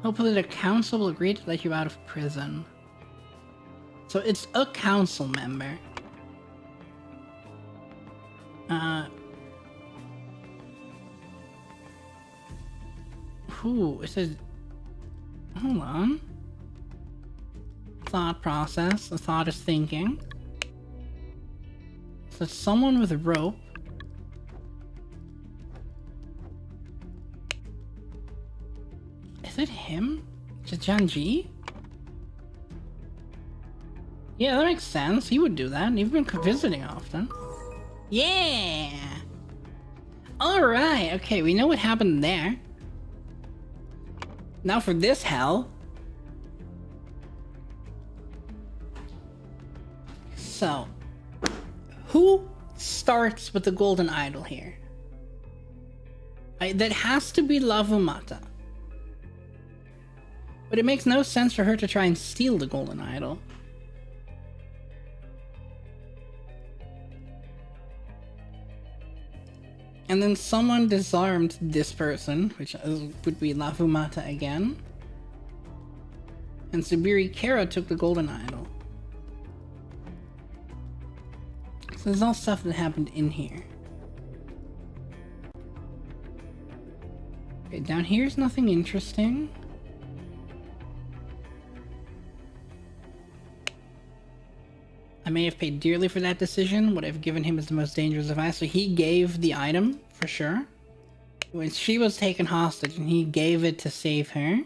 Hopefully the council will agree to let you out of prison. So it's a council member. Who? It says... Hold on. Thought process. The thought is thinking. So it's someone with a rope. Is it him? Janji? Yeah, that makes sense. He would do that. You've been visiting often. Yeah! Alright, okay, we know what happened there. Now for this hell. So, who starts with the Golden Idol here? That has to be Lavomata. But it makes no sense for her to try and steal the Golden Idol. And then someone disarmed this person, which would be Lavomata again. And Birikera took the Golden Idol. So there's all stuff that happened in here. Okay, down here's nothing interesting. I may have paid dearly for that decision. What I've given him is the most dangerous advice. So he gave the item, for sure. When she was taken hostage and he gave it to save her.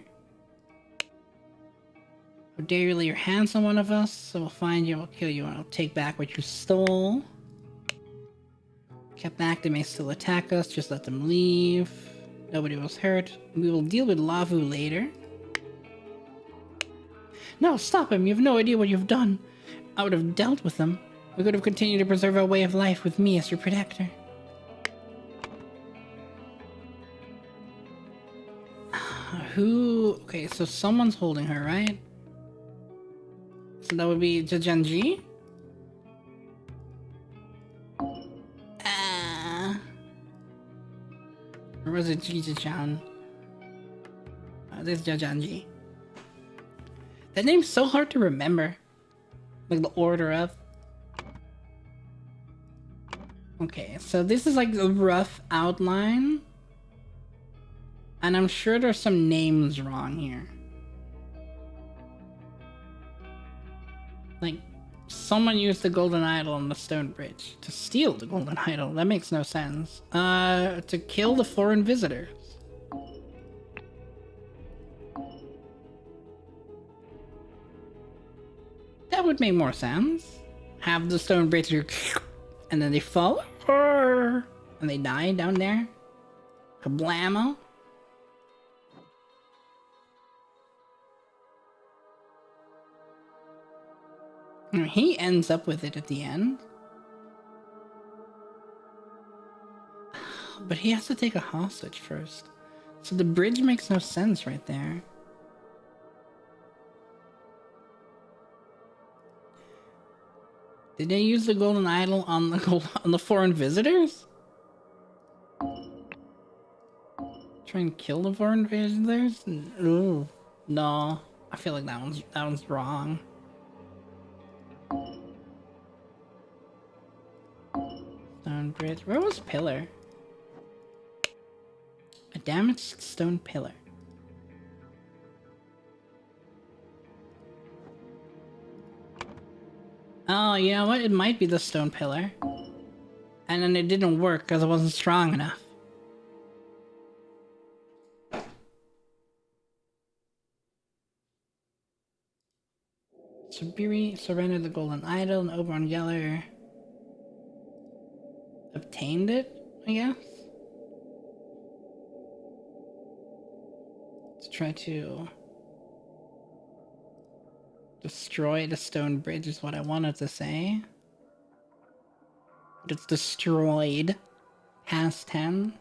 How dare you lay your hands on one of us? So we'll find you, we'll kill you, and I'll take back what you stole. Kept back, they may still attack us, just let them leave. Nobody was hurt. We will deal with Lavu later. No, stop him, you have no idea what you've done. I would have dealt with them. We could have continued to preserve our way of life with me as your protector. Who... Okay, so someone's holding her, right? So that would be Janji? Or was it Jiji-chan? This is Janji. That name's so hard to remember. Like the order of. Okay, so this is like a rough outline. And I'm sure there's some names wrong here. Like, someone used the Golden Idol on the Stone Bridge to steal the Golden Idol. That makes no sense. To kill the foreign visitors. That would make more sense. Have the Stone Bridge and then they fall and they die down there. Kablamo. He ends up with it at the end. But he has to take a hostage first. So the bridge makes no sense right there. Did they use the Golden Idol on the foreign visitors? Try and kill the foreign visitors? Ooh, no. I feel like that one's wrong. stone bridge. Where was pillar? A damaged stone pillar. Oh, you know what? It might be the stone pillar. And then it didn't work because it wasn't strong enough. Subiri surrendered the golden idol and Oberon Geller obtained it, I guess? Let's try to destroy the stone bridge is what I wanted to say. But it's destroyed. Past tense.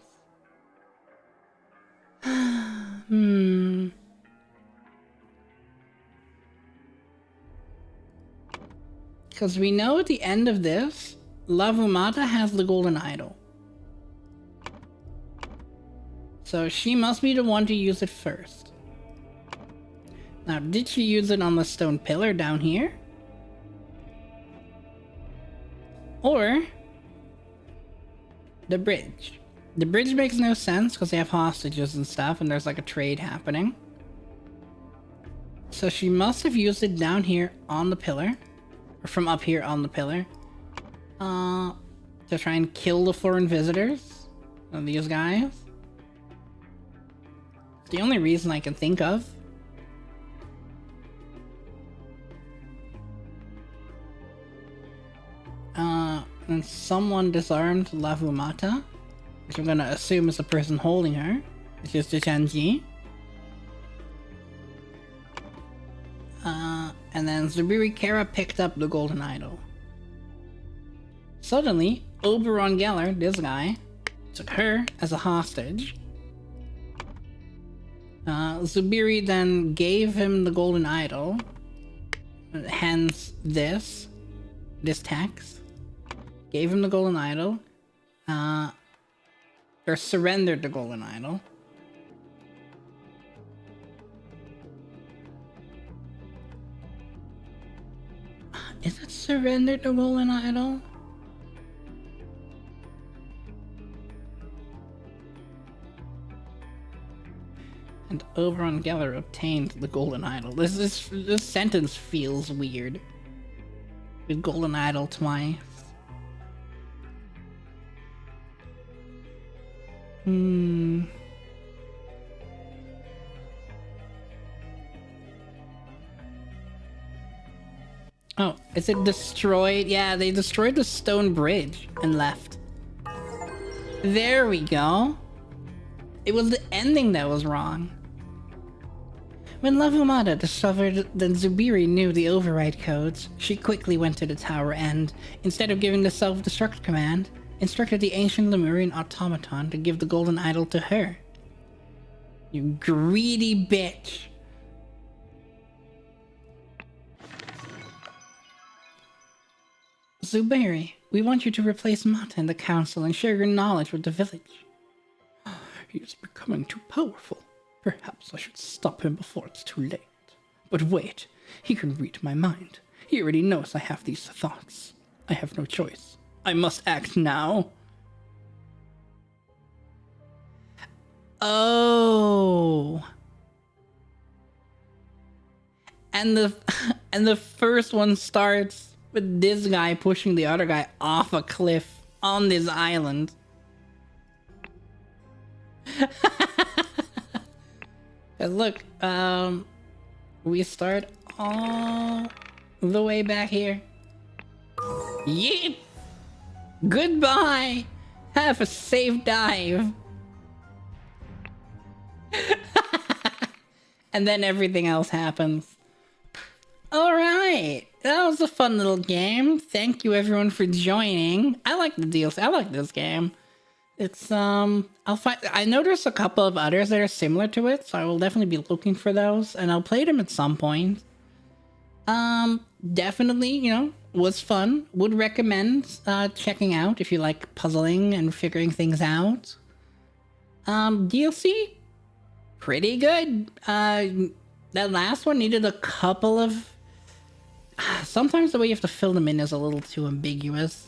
Because we know at the end of this, Lavumata has the golden idol. So she must be the one to use it first. Now, did she use it on the stone pillar down here? Or the bridge? The bridge makes no sense because they have hostages and stuff and there's like a trade happening. So she must have used it down here on the pillar. Or from up here on the pillar. To try and kill the foreign visitors. Of these guys. It's the only reason I can think of. And someone disarmed Lavumata. Which I'm gonna assume is the person holding her. Which is the Chanji. And then Zubiri Kara picked up the golden idol. Suddenly, Oberon Geller, this guy, took her as a hostage. Zubiri then gave him the golden idol. Hence this text. Gave him the golden idol. Or surrendered the golden idol. Is it surrendered the golden idol? And Oberon Geller obtained the golden idol. This sentence feels weird. With golden idol twice. Oh, is it destroyed? Yeah, they destroyed the stone bridge and left. There we go. It was the ending that was wrong. When Lavumata discovered that Zubiri knew the override codes, she quickly went to the tower and, instead of giving the self-destruct command, instructed the ancient Lemurian automaton to give the golden idol to her. You greedy bitch. Zubiri, we want you to replace Mata in the council and share your knowledge with the village. He is becoming too powerful. Perhaps I should stop him before it's too late. But wait, he can read my mind. He already knows I have these thoughts. I have no choice. I must act now. Oh. And the first one starts with this guy pushing the other guy off a cliff on this island. Look, we start all the way back here. Yeet! Goodbye! Have a safe dive! And then everything else happens. Alright! That was a fun little game. Thank you everyone for joining. I like the DLC. I like this game. It's, I know there's a couple of others that are similar to it, so I will definitely be looking for those, and I'll play them at some point. Definitely, you know, was fun. Would recommend, checking out if you like puzzling and figuring things out. DLC? Pretty good. That last one needed a couple of... Sometimes the way you have to fill them in is a little too ambiguous.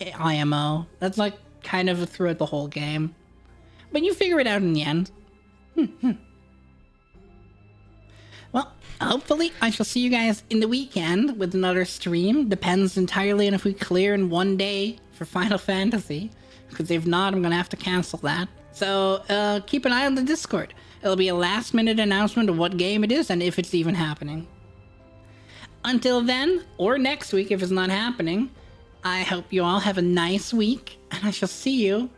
IMO. That's like kind of throughout the whole game. But you figure it out in the end. Well, hopefully I shall see you guys in the weekend with another stream. Depends entirely on if we clear in one day for Final Fantasy. Because if not, I'm going to have to cancel that. So keep an eye on the Discord. It'll be a last minute announcement of what game it is and if it's even happening. Until then, or next week if it's not happening, I hope you all have a nice week. And I shall see you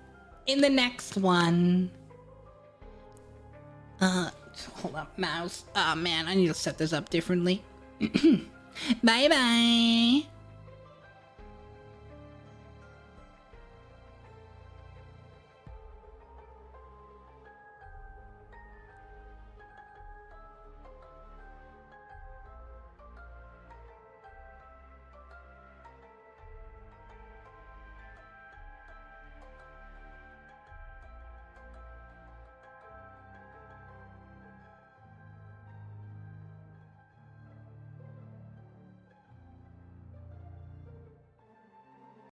in the next one. Hold up, mouse. Oh man, I need to set this up differently. Bye bye.